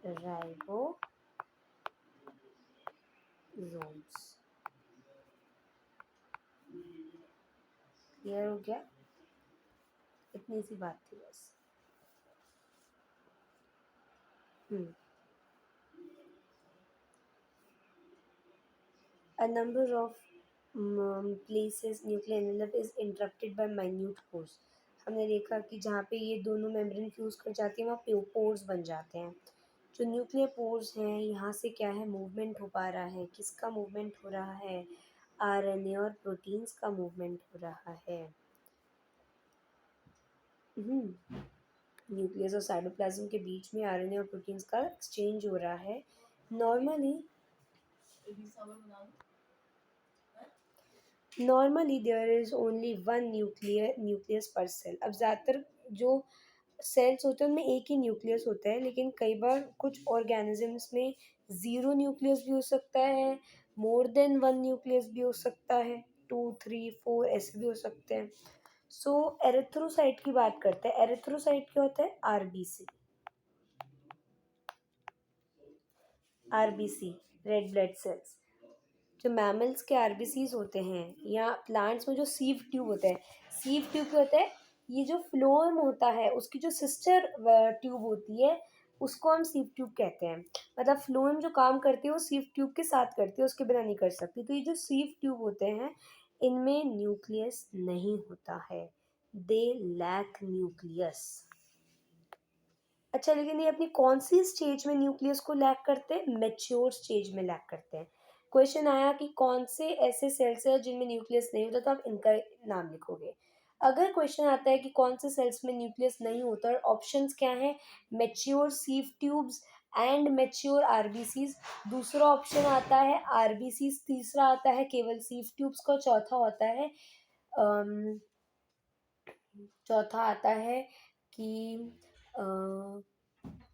ribosomes. Clear हो गया, इतनी सी बात थी बस। A number of places nuclear envelope is interrupted by minute pores। हमने देखा कि जहाँ पे ये दोनों मेम्ब्रेन फ्यूज कर जाती हैं वहाँ पोर्स बन जाते हैं। जो न्यूक्लियर पोर्स हैं, यहाँ से क्या है, मूवमेंट हो पा रहा है। किसका मूवमेंट हो रहा है, RNA और प्रोटीन्स का मूवमेंट हो रहा है। न्यूक्लियस और साइटोप्लाज्म के बीच में RNA और प्रोटीन्स का एक्सचेंज हो रहा है। Normally there is only one nucleus per cell. अब ज़्यादातर जो सेल्स होते हैं उनमें एक ही न्यूक्लियस होता है, लेकिन कई बार कुछ ऑर्गेनिजम्स में ज़ीरो न्यूक्लियस भी हो सकता है, मोर देन वन न्यूक्लियस भी हो सकता है, 2 3 4 ऐसे भी हो सकते हैं। सो एरिथ्रोसाइट की बात करते हैं। एरिथ्रोसाइट क्या होता है, आरबीसी, रेड ब्लड सेल्स। जो मैमल्स के आरबीसीज होते हैं, या प्लांट्स में जो सीव ट्यूब होता है, सीव ट्यूब क्या होता है, ये जो फ्लोएम होता है उसकी जो सिस्टर ट्यूब होती है उसको हम सीव ट्यूब कहते हैं। मतलब फ्लोएम जो काम करती है वो सीव ट्यूब के साथ करती है, उसके बिना नहीं कर सकती। तो ये जो सीव ट्यूब होते हैं इनमें न्यूक्लियस नहीं होता है, दे लैक न्यूक्लियस। अच्छा, लेकिन ये अपनी कौन सी स्टेज में न्यूक्लियस को लैक करते हैं, मैच्योर स्टेज में लैक करते हैं। क्वेश्चन आया कि कौन से ऐसे सेल्स हैं जिनमें न्यूक्लियस नहीं होता, तो आप इनका नाम लिखोगे। अगर क्वेश्चन आता है कि कौन से सेल्स में न्यूक्लियस नहीं होता, और ऑप्शंस क्या हैं, mature sieve tubes and mature RBCs. दूसरा ऑप्शन आता है आरबीसीज, तीसरा आता है केवल सीव ट्यूब्स का, चौथा होता है चौथा आता है कि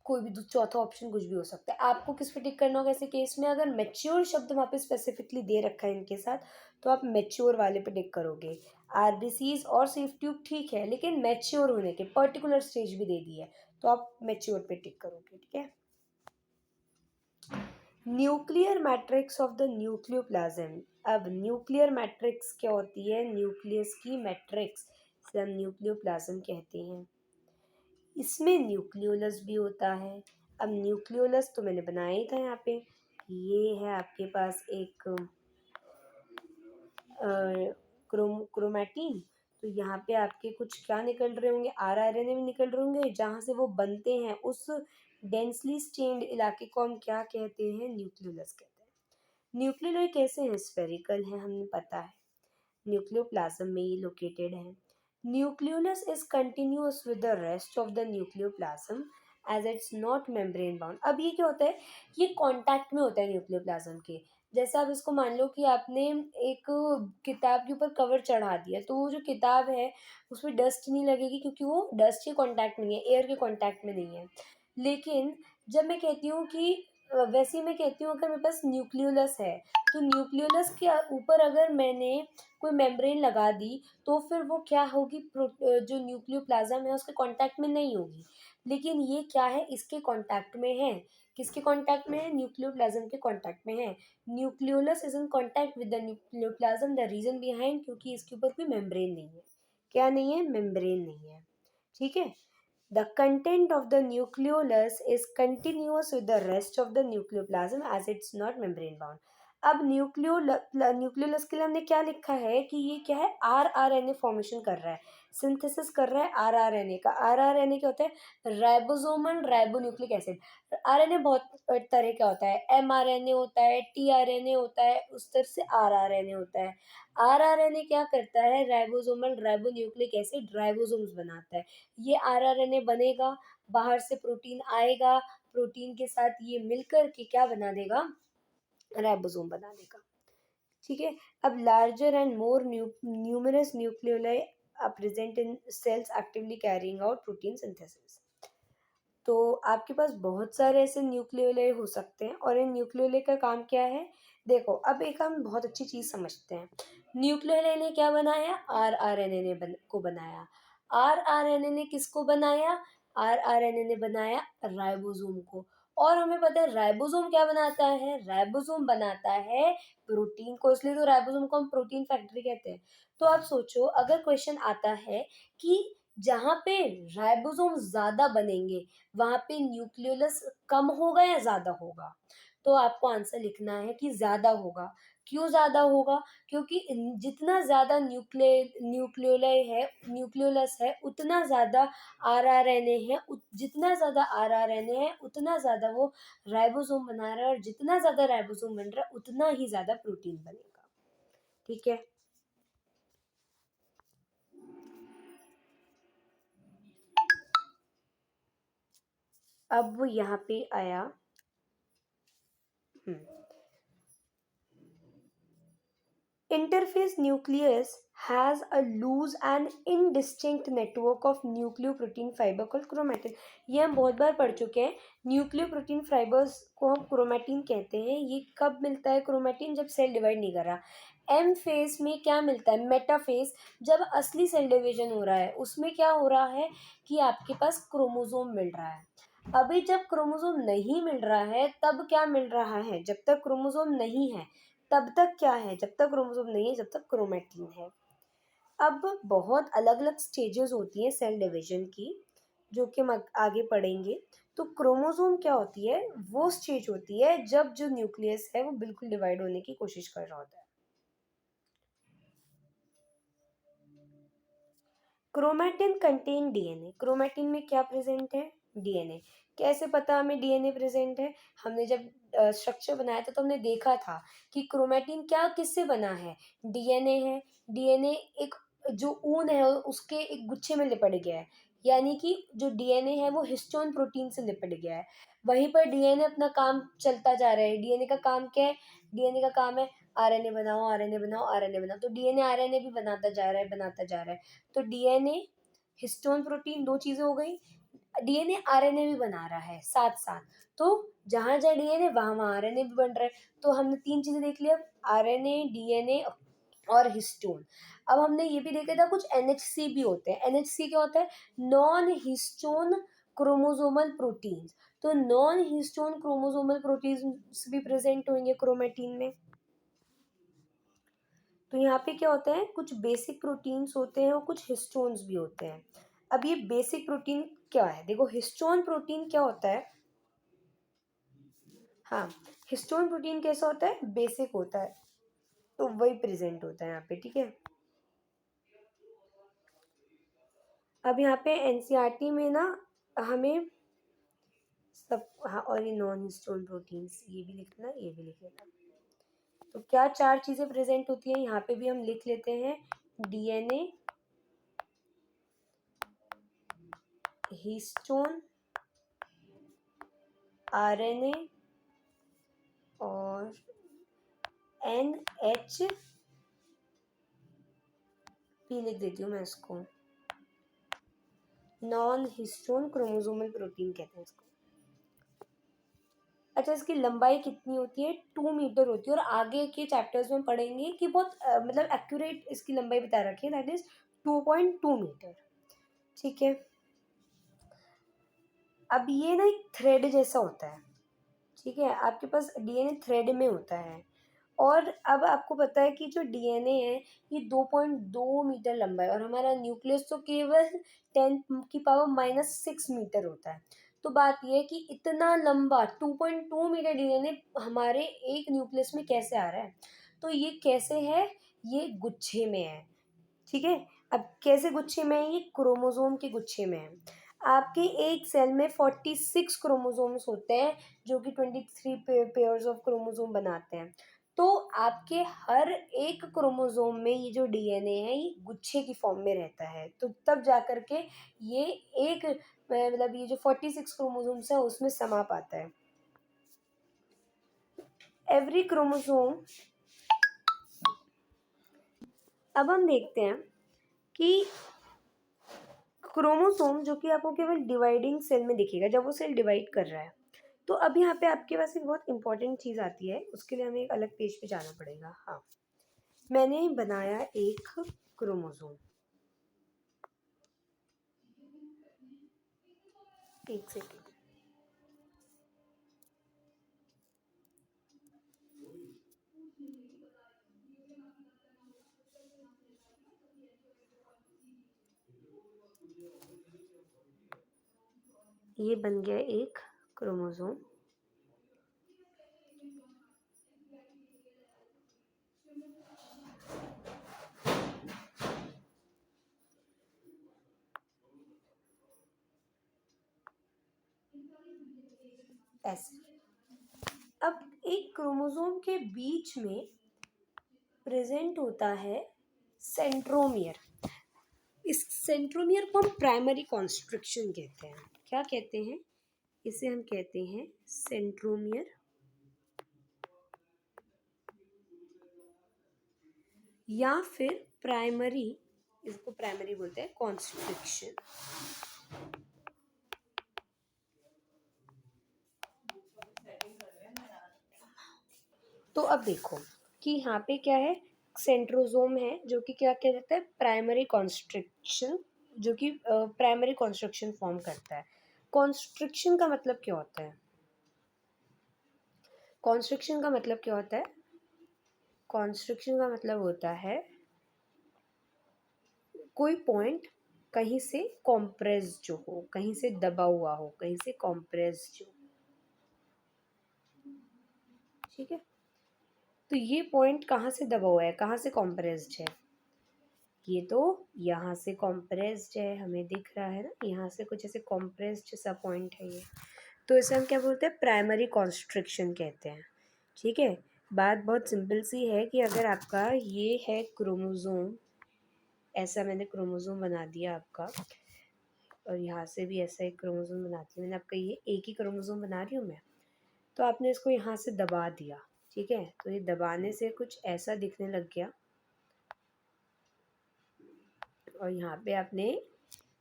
कोई भी चौथा ऑप्शन कुछ भी हो सकता है। आपको किस पे टिक करना होगा ऐसे केस में? अगर मैच्योर शब्द वहाँ पे स्पेसिफिकली दे रखा है इनके साथ, तो आप मैच्योर वाले पे टिक करोगे। आरबीसीज और सेफ ट्यूब ठीक है, लेकिन मैच्योर होने के पर्टिकुलर स्टेज भी दे दी है, तो आप मैच्योर पे टिक करोगे। ठीक है। Nuclear matrix of the nucleoplasm. अब न्यूक्लियर मैट्रिक्स क्या होती है? न्यूक्लियस की मैट्रिक्स से हम न्यूक्लियोप्लाज्म कहते हैं। इसमें न्यूक्लियोलस भी होता है। अब न्यूक्लियोलस तो मैंने बनाया ही था यहाँ पे। ये है आपके पास एक क्रोमैटिन। तो यहाँ पे आपके कुछ क्या निकल रहे होंगे? आरआरएनए भी निकल रहे होंगे। जहाँ से वो बनते हैं उस डेंसली स्टेन्ड इलाके को हम क्या कहते हैं? न्यूक्लियोलस कहते हैं। न्यूक्लियोलस कैसे हैं? स्फेरिकल है, हमें पता है। न्यूक्लियोप्लाज्म में ये लोकेटेड है। Nucleolus is continuous with the rest of the nucleoplasm as it's not membrane bound. अब ये क्या होता है? ये कांटेक्ट में होता है न्यूक्लियोप्लाज्म के। जैसे आप इसको मान लो कि आपने एक किताब के ऊपर कवर चढ़ा दिया, तो वो जो किताब है उसमें डस्ट नहीं लगेगी, क्योंकि वो डस्ट के कांटेक्ट में नहीं है, एयर के कांटेक्ट में नहीं है। लेकिन जब मैं कहती हूँ कि वैसे ही मैं कहती हूँ अगर मेरे पास न्यूक्लियोलस है, तो न्यूक्लियोलस के ऊपर अगर मैंने कोई मेम्ब्रेन लगा दी, तो फिर वो क्या होगी? जो न्यूक्लियोप्लाज्म है उसके कांटेक्ट में नहीं होगी। लेकिन ये क्या है? इसके कांटेक्ट में है। किसके कांटेक्ट में है? न्यूक्लियोप्लाज्म के कांटेक्ट में है। Nucleolus is in contact with the nucleoplasm, the region behind, क्योंकि इसके ऊपर कोई मेम्ब्रेन नहीं है। क्या नहीं है? मेम्ब्रेन नहीं है। ठीक है। The content of the nucleolus is continuous with the rest of the nucleoplasm as it's not membrane bound. अब न्यूक्लियोलस के लिए हमने क्या लिखा है कि ये क्या है? आरआरएनए फॉर्मेशन कर रहा है, सिंथेसिस कर रहा है आरआरएनए का। आरआरएनए क्या होता है? Ribosomal ribonucleic acid. आरएनए बहुत तरह का होता है, एमआरएनए होता है, टीआरएनए होता है, उस तरह से आरआरएनए होता है। आरआरएनए क्या करता है? राइबोसोमल राइबोन्यूक्लिक एसिड राइबोसोम्स बनाता है। ये आरआरएनए बनेगा, बाहर से प्रोटीन आएगा, प्रोटीन के साथ ये मिलकर के क्या बना देगा? राइबोसोम बना देगा। ठीक है। अब larger and more numerous nucleoli are present in cells actively carrying out protein synthesis. तो आपके पास बहुत सारे ऐसे न्यूक्लियोलाई हो सकते हैं, और इन न्यूक्लियोलाई का काम क्या है? देखो, अब एक हम बहुत अच्छी चीज़ समझते हैं। न्यूक्लियोलाई ने क्या बनाया? आरआरएनए ने को बनाया। आरआरएनए ने किसको बनाया? आरआरएनए ने बनाया राइबोसोम को। और हमें पता है राइबोसोम क्या बनाता है? राइबोसोम बनाता है प्रोटीन को, इसलिए तो राइबोसोम को हम प्रोटीन फैक्ट्री कहते हैं। तो आप सोचो, अगर क्वेश्चन आता है कि जहाँ पे राइबोसोम ज्यादा बनेंगे वहां पे न्यूक्लियोलस कम होगा या ज्यादा होगा? तो आपको आंसर लिखना है कि ज्यादा होगा। क्यों ज्यादा होगा? क्योंकि जितना ज्यादा न्यूक्लियोलाई है, न्यूक्लियोलस है, उतना ज्यादा आरआरएनए है। जितना ज्यादा आरआरएनए है उतना ज्यादा वो राइबोसोम बना रहा है, और जितना ज्यादा राइबोसोम बन रहा है उतना ही ज्यादा प्रोटीन बनेगा। ठीक है। अब वो यहाँ पे आया। Interface nucleus has a loose and indistinct network of nucleoprotein fiber called chromatin. ये हम बहुत बार पढ़ चुके हैं। न्यूक्लियोप्रोटीन फाइबर्स को हम क्रोमैटिन कहते हैं। ये कब मिलता है क्रोमैटिन? जब सेल डिवाइड नहीं कर रहा। एम फेज में क्या मिलता है? मेटाफेज। जब असली सेल डिवीजन हो रहा है उसमें क्या हो रहा है कि आपके पास क्रोमोसोम मिल रहा है। अभी जब क्रोमोसोम नहीं मिल रहा है तब क्या मिल रहा है? जब तक क्रोमोसोम नहीं है तब तक क्या है? जब तक क्रोमोसोम नहीं है, जब तक क्रोमैटिन है। अब बहुत अलग अलग स्टेजेस होती हैं सेल डिवीजन की, जो कि हम आगे पढ़ेंगे। तो क्रोमोसोम क्या होती है? वो स्टेज होती है जब जो न्यूक्लियस है वो बिल्कुल डिवाइड होने की कोशिश कर रहा होता है। Chromatin contain DNA. क्रोमैटिन में क्या प्रेजेंट है? डीएनए। कैसे पता हमें डीएनए प्रेजेंट है? हमने जब स्ट्रक्चर बनाया था तो हमने देखा था कि क्रोमैटिन क्या किससे बना है? डीएनए है। डीएनए एक जो ऊन है उसके एक गुच्छे में लिपट गया है, यानी कि जो डीएनए है वो हिस्टोन प्रोटीन से लिपट गया है। वहीं पर डीएनए अपना काम चलता जा रहा है। डीएनए का काम क्या है? डीएनए का काम है आरएनए बनाओ, आरएनए बनाओ, आरएनए बनाओ। तो डीएनए आरएनए भी बनाता जा रहा है, बनाता जा रहा है। तो डीएनए, हिस्टोन प्रोटीन, दो चीजें हो गई। डीएनए आरएनए भी बना रहा है साथ साथ। तो जहाँ जहाँ डीएनए वहाँ वहाँ आरएनए भी बन रहा है। तो हमने 3 चीज़ें देख लिया, आरएनए, डीएनए और हिस्टोन। अब हमने ये भी देखा था कुछ एनएचसी भी होते हैं। एनएचसी क्या होता है? Non histone chromosomal proteins. तो नॉन हिस्टोन क्रोमोसोमल प्रोटीन्स भी प्रेजेंट होंगे क्रोमेटिन में। तो यहाँ पे क्या होता है, कुछ बेसिक प्रोटीन्स होते हैं और कुछ हिस्टोन्स भी होते हैं। अब ये बेसिक प्रोटीन क्या है? देखो हिस्टोन प्रोटीन क्या होता है, हाँ, हिस्टोन प्रोटीन कैसा होता है? बेसिक होता है, तो वही प्रेजेंट होता है यहाँ पे, ठीक है। अब यहाँ पे एनसीईआरटी में ना हमें सब, हाँ, और ये नॉन हिस्टोन प्रोटीन्स ये भी लिखना, ये भी लिख लेना। तो क्या 4 चीज़ें प्रेजेंट होती हैं यहाँ पे भी हम लिख लेते हैं, डीएनए, हिस्टोन, आरएनए और एनएचपी लिख देती हूँ मैं इसको, नॉन हिस्टोन क्रोमोसोमल प्रोटीन कहते हैं इसको। अच्छा, इसकी लंबाई कितनी होती है? 2 मीटर होती है, और आगे के चैप्टर्स में पढ़ेंगे कि बहुत मतलब एक्यूरेट इसकी लंबाई बता रखी है, दैट इज 2.2 मीटर, ठीक है। अब ये ना एक थ्रेड जैसा होता है, ठीक है, आपके पास डीएनए थ्रेड में होता है। और अब आपको पता है कि जो डीएनए है ये 2.2 मीटर लंबा है, और हमारा न्यूक्लियस तो केवल 10⁻⁻6 मीटर होता है। तो बात ये है कि इतना लंबा 2.2 मीटर डीएनए हमारे एक न्यूक्लियस में कैसे आ रहा है? तो ये कैसे है? ये गुच्छे में है, ठीक है। अब कैसे गुच्छे में है? ये क्रोमोसोम के गुच्छे में है। आपके एक सेल में 46 क्रोमोसोम्स होते हैं, जो कि 23 पेयर्स ऑफ क्रोमोसोम बनाते हैं। तो आपके हर एक क्रोमोसोम में ये जो डीएनए है ये गुच्छे की फॉर्म में रहता है, तो तब जा कर के ये एक मतलब ये जो 46 क्रोमोसोम्स है उसमें समा पाता है। एवरी क्रोमोसोम, अब हम देखते हैं कि क्रोमोसोम जो कि आपको केवल डिवाइडिंग सेल में दिखेगा जब वो सेल डिवाइड कर रहा है। तो अब यहाँ पे आपके पास एक बहुत इंपॉर्टेंट चीज़ आती है, उसके लिए हमें एक अलग पेज पे जाना पड़ेगा। हाँ, मैंने बनाया एक क्रोमोसोम, एक सेकेंड, ये बन गया एक क्रोमोसोम। ऐसे अब एक क्रोमोसोम के बीच में प्रेजेंट होता है सेंट्रोमियर। इस सेंट्रोमियर को हम प्राइमरी कॉन्स्ट्रिक्शन कहते हैं। क्या कहते हैं? इसे हम कहते हैं सेंट्रोमियर, या फिर प्राइमरी, इसको प्राइमरी बोलते हैं कॉन्स्ट्रिक्शन। तो अब देखो कि यहाँ पे क्या है, सेंट्रोजोम है जो कि क्या कहता है, प्राइमरी कॉन्स्ट्रिक्शन, जो कि प्राइमरी कॉन्स्ट्रिक्शन फॉर्म करता है। कॉन्स्ट्रिक्शन का मतलब क्या होता है? कॉन्स्ट्रिक्शन का मतलब क्या होता है? कॉन्स्ट्रिक्शन का मतलब होता है कोई पॉइंट कहीं से कॉम्प्रेस जो हो, कहीं से दबा हुआ हो, कहीं से कॉम्प्रेस जो, ठीक है। तो ये पॉइंट कहाँ से दबा हुआ है, कहाँ से कॉम्प्रेस्ड है? ये तो यहाँ से कॉम्प्रेस्ड है, हमें दिख रहा है ना, यहाँ से कुछ ऐसे कॉम्प्रेस्ड सा पॉइंट है ये। तो इसे हम क्या बोलते हैं? प्राइमरी कॉन्स्ट्रिक्शन कहते हैं, ठीक है। बात बहुत सिंपल सी है कि अगर आपका ये है क्रोमोसोम, ऐसा मैंने क्रोमोसोम बना दिया आपका, और यहाँ से भी ऐसा एक क्रोमोसोम बनाती हूँ मैंने आपका, ये एक ही क्रोमोसोम बना रही हूँ मैं। तो आपने इसको यहाँ से दबा दिया, ठीक है, तो ये दबाने से कुछ ऐसा दिखने लग गया, और यहाँ पे आपने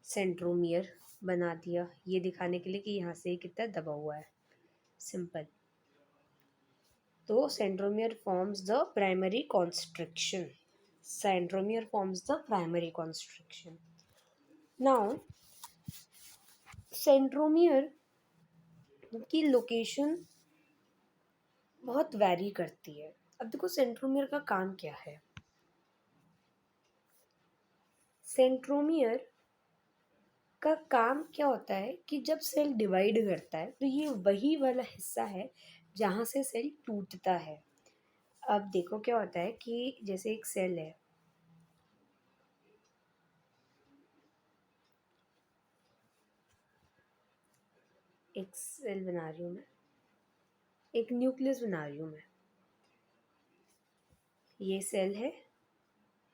सेंट्रोमियर बना दिया ये दिखाने के लिए कि यहाँ से कितना दबा हुआ है, सिंपल। तो centromere forms the primary constriction, centromere forms the primary constriction. Now centromere की लोकेशन बहुत वैरी करती है। अब देखो सेंट्रोमियर का काम क्या है। सेंट्रोमियर का काम क्या होता है कि जब सेल डिवाइड करता है तो ये वही वाला हिस्सा है जहाँ से सेल टूटता है। अब देखो क्या होता है कि जैसे एक सेल है, एक सेल बना रही हूँ मैं, एक न्यूक्लियस बना रही हूँ मैं। ये सेल है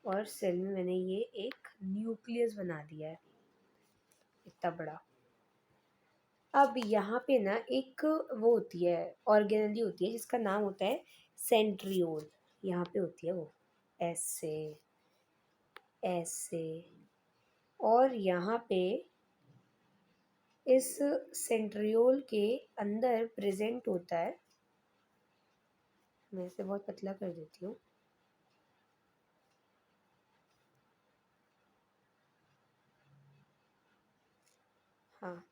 और सेल में मैंने ये एक न्यूक्लियस बना दिया है इतना बड़ा। अब यहाँ पे ना एक वो होती है, ऑर्गेनेली होती है जिसका नाम होता है सेंट्रियोल। यहाँ पे होती है वो, ऐसे ऐसे। और यहाँ पे इस सेंट्रियोल के अंदर प्रेजेंट होता है, मैं इसे बहुत पतला कर देती हूँ। हाँ,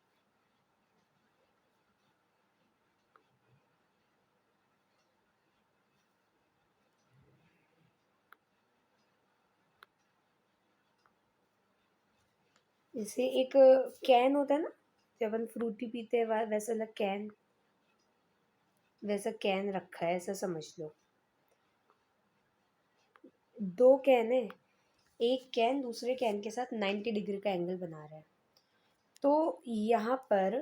जैसे एक कैन होता है ना, जब हम फ्रूटी पीते हैं वैसा वाला कैन, वैसा कैन रखा है ऐसा समझ लो। दो कैन है, एक कैन दूसरे कैन के साथ 90 डिग्री का एंगल बना रहा है। तो यहाँ पर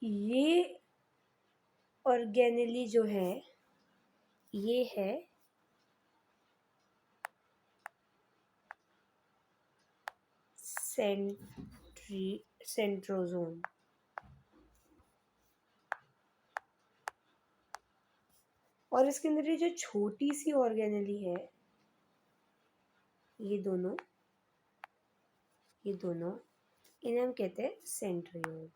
ये ऑर्गेनेली जो है ये है सेंट्रोजोम। और इसके अंदर ये जो छोटी सी ऑर्गेनेली है, ये दोनों इन्हें हम कहते हैं सेंट्रियोल।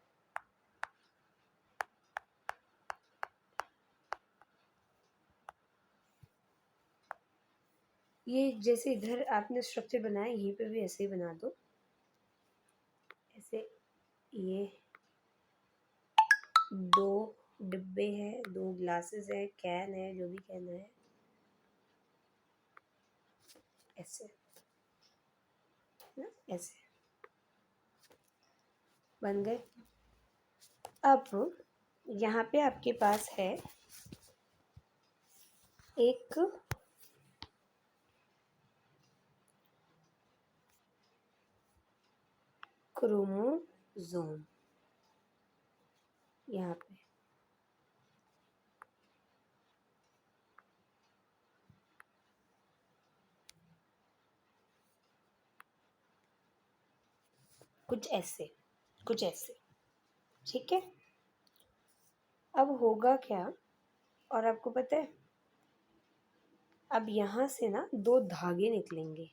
ये जैसे इधर आपने स्ट्रक्चर बनाया यहीं पे भी ऐसे ही बना दो, ऐसे। ये दो डिब्बे हैं, दो ग्लासेस है, कैन है, जो भी कहना है, ऐसे ना, ऐसे बन गए। अब यहाँ पे आपके पास है एक क्रोमोसोम, यहाँ पे कुछ ऐसे, कुछ ऐसे, ठीक है। अब होगा क्या, और आपको पता है, अब यहाँ से ना दो धागे निकलेंगे,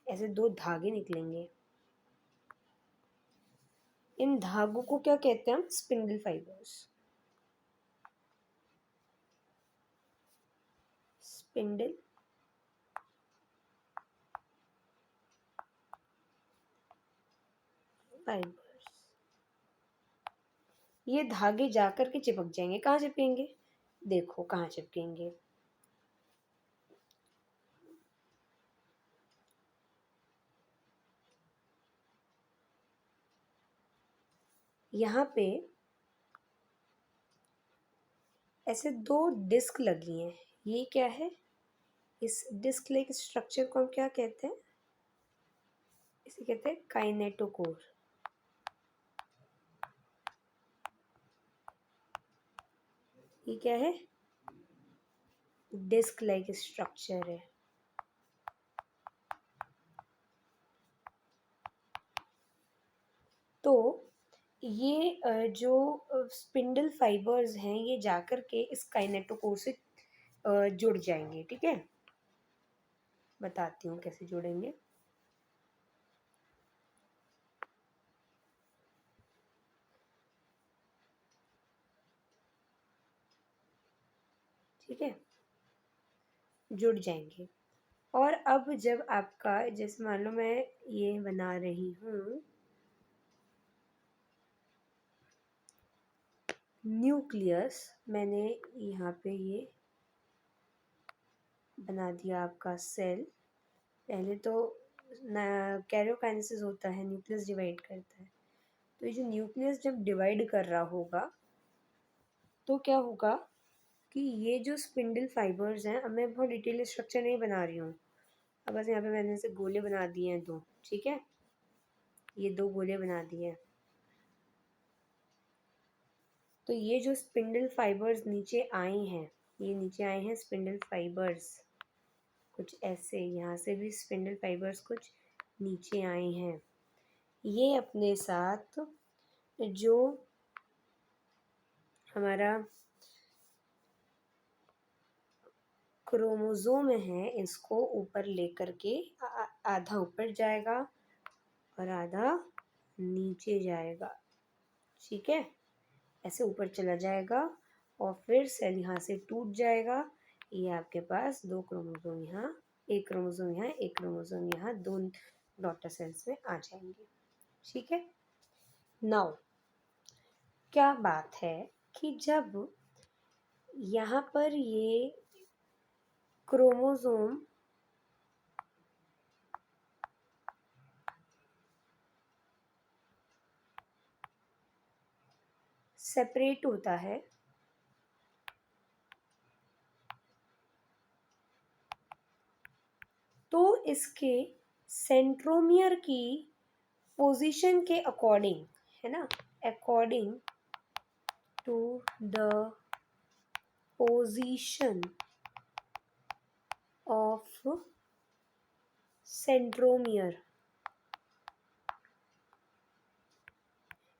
ऐसे दो धागे निकलेंगे। इन धागों को क्या कहते हैं हम, स्पिंडल फाइबर्स। Spindle fibres. ये धागे जाकर के चिपक जाएंगे, कहाँ चिपकेंगे, देखो कहाँ चिपकेंगे, यहाँ पे ऐसे दो डिस्क लगी हैं। ये क्या है, इस डिस्क लाइक स्ट्रक्चर को हम क्या कहते हैं, इसे कहते हैं काइनेटोकोर। ये क्या है, डिस्क लाइक स्ट्रक्चर है। तो ये जो स्पिंडल फाइबर्स हैं ये जाकर के इस काइनेटोकोर से जुड़ जाएंगे, ठीक है। बताती हूँ कैसे जोड़ेंगे। ठीक है, जुड़ जाएंगे। और अब जब आपका, जैसे मान लो मैं ये बना रही हूँ न्यूक्लियस, मैंने यहाँ पे ये बना दिया आपका सेल। पहले तो कैरियोकाइनेसिस होता है, न्यूक्लियस डिवाइड करता है। तो ये जो न्यूक्लियस जब डिवाइड कर रहा होगा तो क्या होगा कि ये जो स्पिंडल फाइबर्स हैं, अब मैं बहुत डिटेल स्ट्रक्चर नहीं बना रही हूँ, अब बस यहाँ पे मैंने ऐसे गोले बना दिए हैं दो। ठीक है, ये दो गोले बना दिए हैं। तो ये जो स्पिंडल फाइबर्स नीचे आए हैं, ये नीचे आए हैं स्पिंडल फाइबर्स कुछ ऐसे, यहाँ से भी स्पिंडल फाइबर्स कुछ नीचे आए हैं। ये अपने साथ जो हमारा क्रोमोसोम है इसको ऊपर लेकर के आधा ऊपर जाएगा और आधा नीचे जाएगा। ठीक है, ऐसे ऊपर चला जाएगा और फिर सेल यहाँ से टूट जाएगा। ये आपके पास दो क्रोमोसोम यहाँ, एक क्रोमोसोम यहाँ, एक क्रोमोसोम यहाँ, दो डॉटर सेल्स में आ जाएंगे। ठीक है, नाउ क्या बात है कि जब यहाँ पर ये क्रोमोसोम सेपरेट होता है तो इसके सेंट्रोमियर की पोजीशन के अकॉर्डिंग, है ना, according to the position of centromere,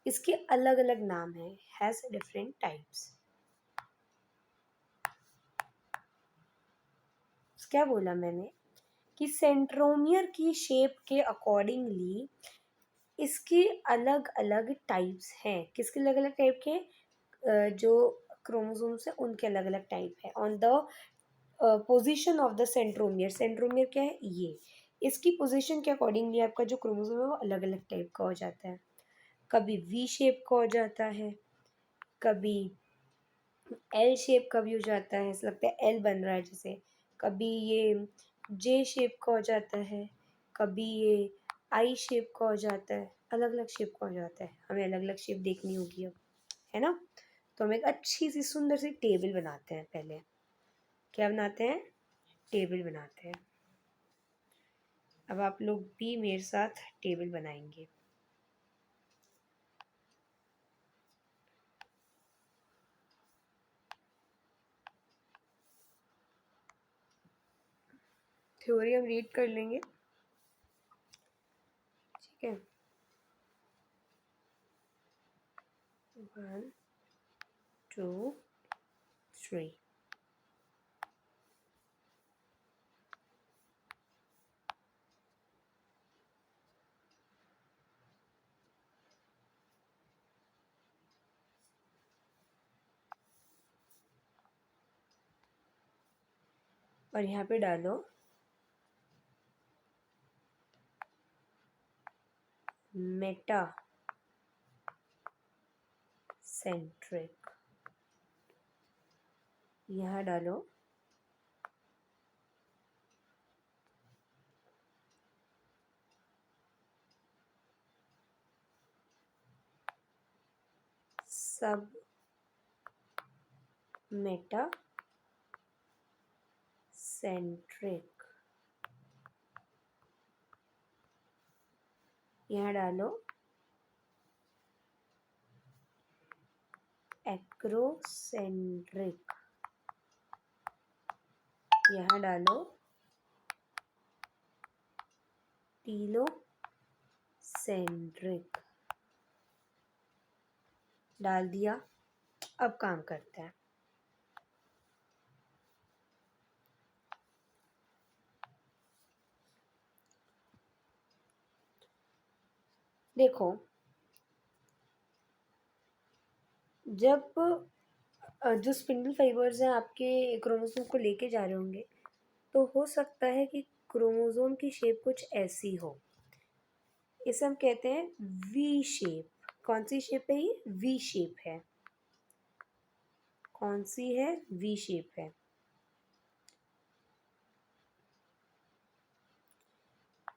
इसके अलग अलग नाम हैं, हैज डिफरेंट टाइप्स। क्या बोला मैंने कि सेंट्रोमियर की शेप के अकॉर्डिंगली इसके अलग अलग टाइप्स हैं। किसके अलग अलग टाइप के? जो क्रोमोसोम्स हैं उनके अलग अलग टाइप है। On the position of the centromere, centromere क्या है ये, इसकी पोजीशन के अकॉर्डिंगली आपका जो क्रोमोसोम है वो अलग अलग टाइप का हो जाता है। कभी वी शेप का हो जाता है, कभी एल शेप का भी हो जाता है, ऐसा लगता है एल बन रहा है जैसे, कभी ये जे शेप का हो जाता है, कभी ये आई शेप का हो जाता है, अलग अलग शेप का हो जाता है। हमें अलग अलग शेप देखनी होगी अब, है ना। तो हम एक अच्छी सी सुंदर सी टेबल बनाते हैं पहले। क्या बनाते हैं? टेबल बनाते हैं। अब आप लोग भी मेरे साथ टेबल बनाएंगे। थ्योरी हम रीड कर लेंगे, ठीक है। 1 2 3। और यहाँ पे डालो मेटा सेंट्रिक, यहाँ डालो सब मेटा सेंट्रिक, यहाँ डालो एक्रोसेंट्रिक, यहाँ डालो टीलोसेंट्रिक। डाल दिया। अब काम करते हैं। देखो, जब जो स्पिंडल फाइबर्स हैं आपके क्रोमोसोम को लेके जा रहे होंगे, तो हो सकता है कि क्रोमोसोम की शेप कुछ ऐसी हो। इसे हम कहते हैं वी शेप। कौन सी शेप है ये? वी शेप है। कौन सी है? वी शेप है।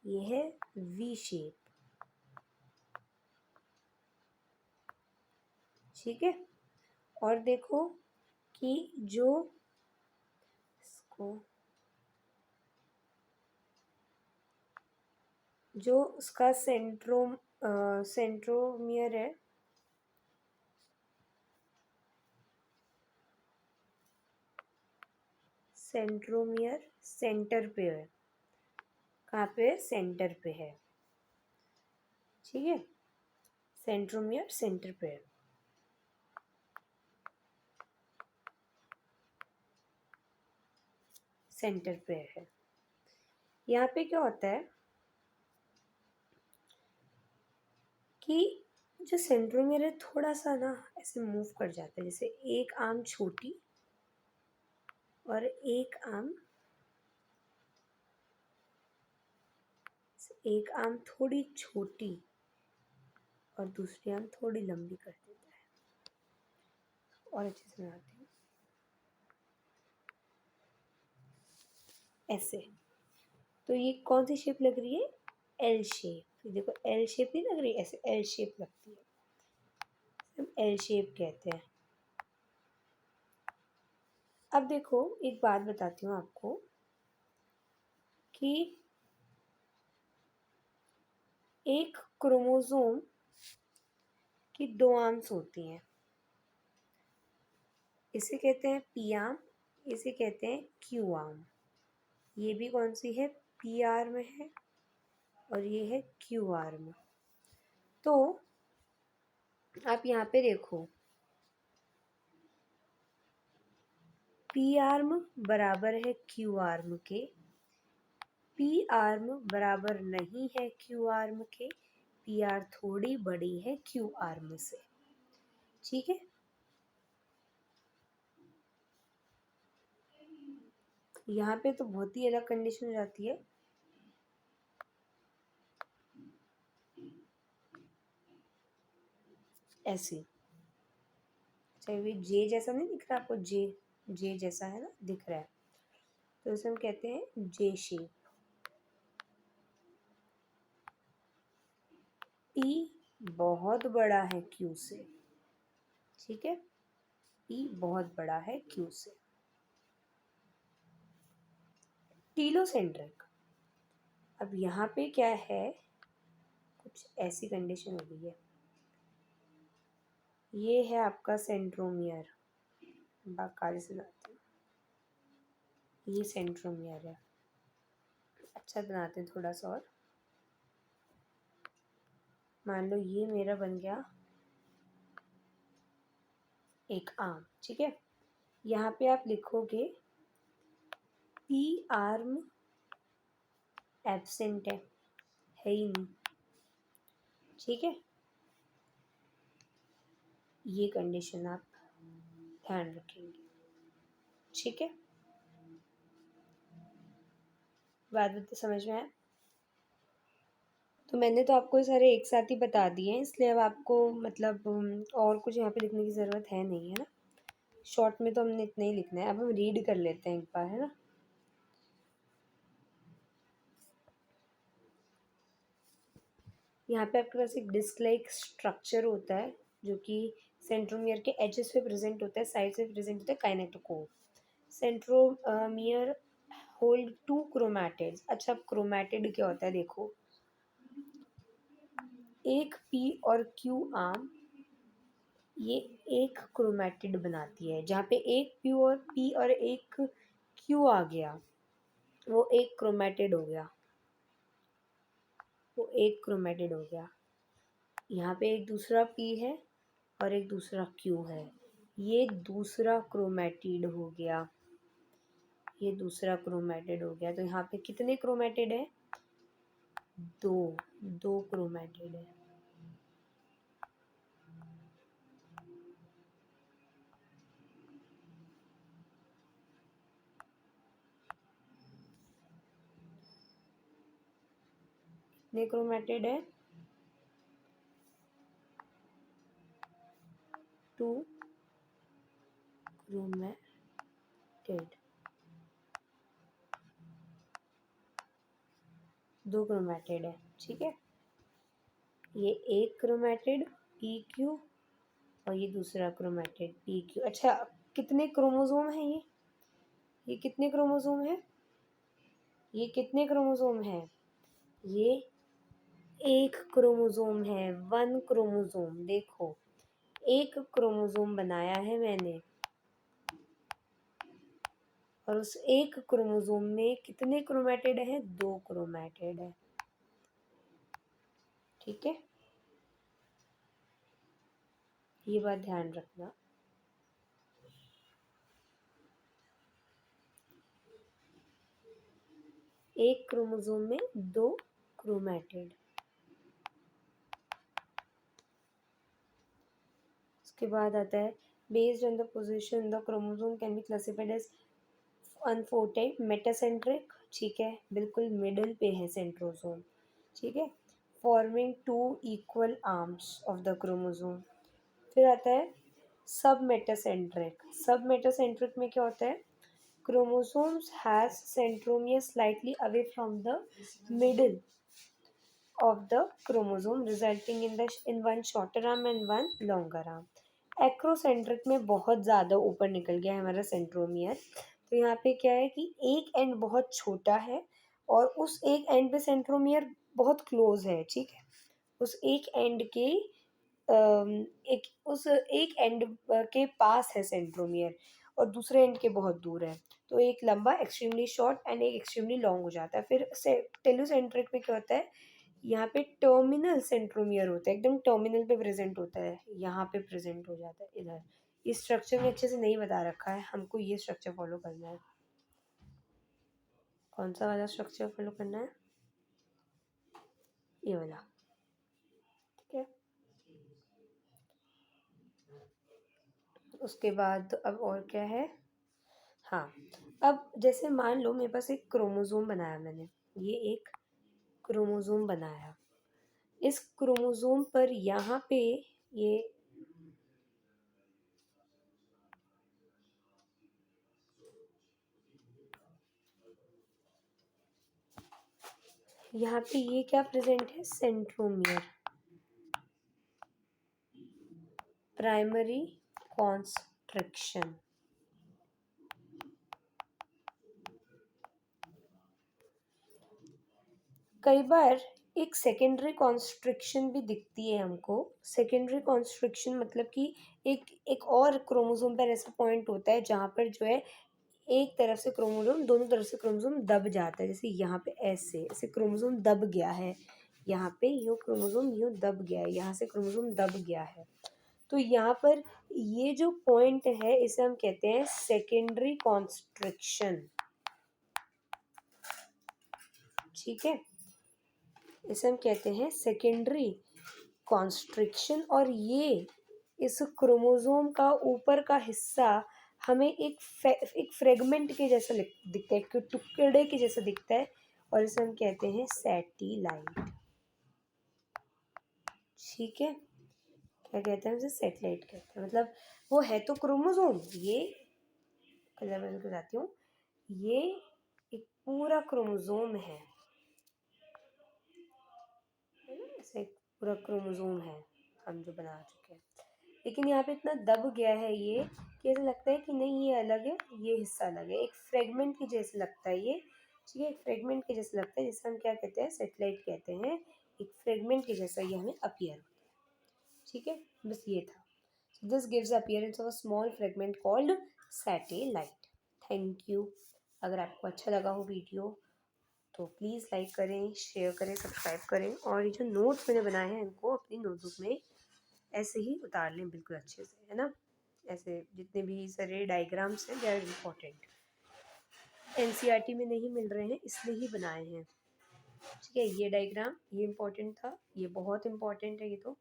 ये है वी शेप। ठीक है। और देखो कि जो इसको जो उसका सेंट्रोमियर है, सेंट्रोमियर सेंटर पे है। कहाँ पे है? सेंटर पे है। ठीक है, सेंट्रोमियर सेंटर पे है। सेंटर पे है। यहाँ पे क्या होता है कि जो सेंट्रोमियर है थोड़ा सा ना ऐसे मूव कर जाता है, जैसे एक आर्म छोटी और एक आर्म थोड़ी छोटी और दूसरी आर्म थोड़ी लंबी कर देता है। और अच्छे से बनाते हैं ऐसे। तो ये कौन सी शेप लग रही है? L shape. देखो एल शेप नहीं लग रही, ऐसे एल शेप लगती है। हम एल शेप कहते हैं। अब देखो एक बात बताती हूँ आपको कि एक क्रोमोसोम की दो आर्म्स होती हैं। इसे कहते हैं पी आर्म, इसे कहते हैं क्यू आर्म। ये भी कौन सी है? पी आर्म है और ये है क्यू आर्म। तो आप यहाँ पे देखो, पी आर्म बराबर है क्यू आर्म के, पी आर्म बराबर नहीं है क्यू आर्म के, पी आर थोड़ी बड़ी है क्यू आर्म से। ठीक है। यहाँ पे तो बहुत ही अलग कंडीशन हो जाती है। ऐसी, चाहे जे जैसा नहीं दिख रहा आपको? जे, जे जैसा है ना, दिख रहा है, तो इसे हम कहते हैं जे शेप। ई बहुत बड़ा है क्यू से। ठीक है, ई बहुत बड़ा है क्यू से। टीलोसेंट्रिक। अब यहाँ पे क्या है, कुछ ऐसी कंडीशन हो गई है। ये है आपका सेंट्रोमियर। बाकायदे से बनाते हैं, ये सेंट्रोमियर है। अच्छा बनाते हैं थोड़ा सा और। मान लो ये मेरा बन गया एक आर्म। ठीक है, यहाँ पे आप लिखोगे पी आर्म एब्सेंट है ही नहीं। ठीक है, ये कंडीशन आप ध्यान रखेंगे। ठीक है, बात तो समझ में आया? तो मैंने तो आपको सारे एक साथ ही बता दिए हैं, इसलिए अब आपको मतलब और कुछ यहाँ पे लिखने की ज़रूरत है नहीं, है ना। शॉर्ट में तो हमने इतना ही लिखना है। अब हम रीड कर लेते हैं एक बार, है ना। यहाँ पे आपके पास एक डिस्क लाइक स्ट्रक्चर होता है जो कि सेंट्रोमियर के एजेस पे प्रेजेंट होता है, साइड से प्रेजेंट होता है kinetochore. Centromere hold two chromatids. अच्छा, क्रोमैटिड क्या होता है देखो, एक पी और क्यू आर्म ये एक क्रोमैटिड बनाती है। जहाँ पे एक पी और एक क्यू आ गया, वो एक क्रोमैटिड हो गया, वो एक क्रोमैटिड हो गया। यहाँ पे एक दूसरा पी है और एक दूसरा क्यू है, ये दूसरा क्रोमैटिड हो गया, ये दूसरा क्रोमैटिड हो गया। तो यहाँ पे कितने क्रोमैटिड है? दो, दो क्रोमैटिड है। कितने क्रोमेटिड है? 2 क्रोमेटिड, 2 क्रोमेटिड है, ठीक है। ये एक क्रोमेटिड PQ और ये दूसरा क्रोमेटिड PQ। अच्छा, कितने क्रोमोसोम है ये कितने क्रोमोसोम है? ये कितने क्रोमोसोम है? ये एक क्रोमोसोम है, 1 क्रोमोसोम। देखो, एक क्रोमोसोम बनाया है मैंने, और उस एक क्रोमोसोम में कितने क्रोमेटिड है? 2 क्रोमेटिड है, ठीक है। ये बात ध्यान रखना। एक क्रोमोसोम में 2 क्रोमेटिड। उसके बाद आता है based on the position the chromosome can be classified as unfolded metacentric, ठीक है, बिल्कुल मिडिल पे है सेंट्रोसोम, ठीक है, forming 2 equal arms of the chromosome. फिर आता है सब मेटासेंट्रिक। सब मेटासेंट्रिक में क्या होता है? chromosomes has centromere slightly away from the middle of the chromosome resulting in one shorter arm and one longer arm. Acrocentric में बहुत ज़्यादा ऊपर निकल गया है हमारा सेंट्रोमियर। तो यहाँ पे क्या है कि एक एंड बहुत छोटा है और उस एक एंड पे सेंट्रोमियर बहुत क्लोज है, ठीक है। उस एक एंड के उस एक एंड के पास है सेंट्रोमियर और दूसरे एंड के बहुत दूर है। तो एक लंबा एक्सट्रीमली शॉर्ट एंड एक एक्सट्रीमली लॉन्ग हो जाता है। फिर से टेलोसेंट्रिक में क्या होता है? यहाँ पे टर्मिनल सेंट्रोमियर होता है, एकदम टर्मिनल पे प्रेजेंट होता है, यहाँ पे प्रेजेंट हो जाता है इधर। इस स्ट्रक्चर में अच्छे से नहीं बता रखा है, हमको ये स्ट्रक्चर फॉलो करना है। कौन सा वाला स्ट्रक्चर फॉलो करना है? ये वाला, ठीक है। उसके बाद अब और क्या है? हाँ, अब जैसे मान लो मेरे पास एक क्रोमोसोम बनाया मैंने, ये एक क्रोमोसोम बनाया। इस क्रोमोसोम पर यहाँ पे ये यहाँ पे ये क्या प्रेजेंट है? Centromere, primary constriction. कई बार एक सेकेंडरी कॉन्स्ट्रिक्शन भी दिखती है हमको। सेकेंडरी कॉन्स्ट्रिक्शन मतलब कि एक एक और क्रोमोसोम पर ऐसा पॉइंट होता है जहाँ पर जो है एक तरफ से क्रोमोसोम, दोनों तरफ से क्रोमोसोम दब जाता है। जैसे यहाँ पे ऐसे ऐसे क्रोमोसोम दब गया है, यहाँ पे यूँ क्रोमोसोम यूँ दब गया है, यहाँ से क्रोमोसोम दब गया है। तो यहाँ पर ये जो पॉइंट है इसे हम कहते हैं सेकेंडरी कॉन्स्ट्रिक्शन, ठीक है। इसे हम कहते हैं सेकेंडरी कॉन्स्ट्रिक्शन। और ये इस क्रोमोसोम का ऊपर का हिस्सा हमें एक फ्रेगमेंट के जैसा दिखता है, एक टुकड़े के जैसा दिखता है, और इसे हम कहते हैं सैटेलाइट, ठीक है। क्या कहते हैं उसे? सैटेलाइट कहते हैं। मतलब वो है तो क्रोमोसोम, ये कलर बदल के बताती हूँ, ये एक पूरा क्रोमोसोम है, ऐसे एक पूरा क्रोमोसोम है हम जो बना चुके हैं। लेकिन यहाँ पे इतना दब गया है ये कि ऐसा लगता है कि नहीं ये अलग है, ये हिस्सा अलग है, एक फ्रेगमेंट के जैसे लगता है ये, ठीक है, एक फ्रेगमेंट के जैसे लगता है, जिसे हम क्या कहते हैं? सैटेलाइट कहते हैं। एक फ्रेगमेंट के जैसा ये हमें अपीयर होता है, ठीक है। बस ये था। This gives appearance of a small fragment called satellite. Thank you. अगर आपको अच्छा लगा हो वीडियो तो प्लीज़ लाइक करें, शेयर करें, सब्सक्राइब करें, और ये जो नोट्स मैंने बनाए हैं इनको अपनी नोटबुक में ऐसे ही उतार लें बिल्कुल अच्छे से, है ना। ऐसे जितने भी सारे डायग्राम्स हैं दे आर इम्पॉर्टेंट, एनसीईआरटी में नहीं मिल रहे हैं इसलिए ही बनाए हैं, ठीक है। ये डायग्राम ये इम्पोर्टेंट था, ये बहुत इम्पोर्टेंट है ये तो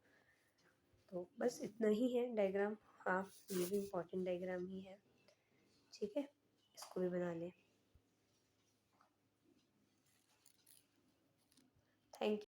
बस इतना ही है डायग्राम। हाँ, ये भी इम्पोर्टेंट डायग्राम ही है, ठीक है, इसको भी बना लें। Thank you.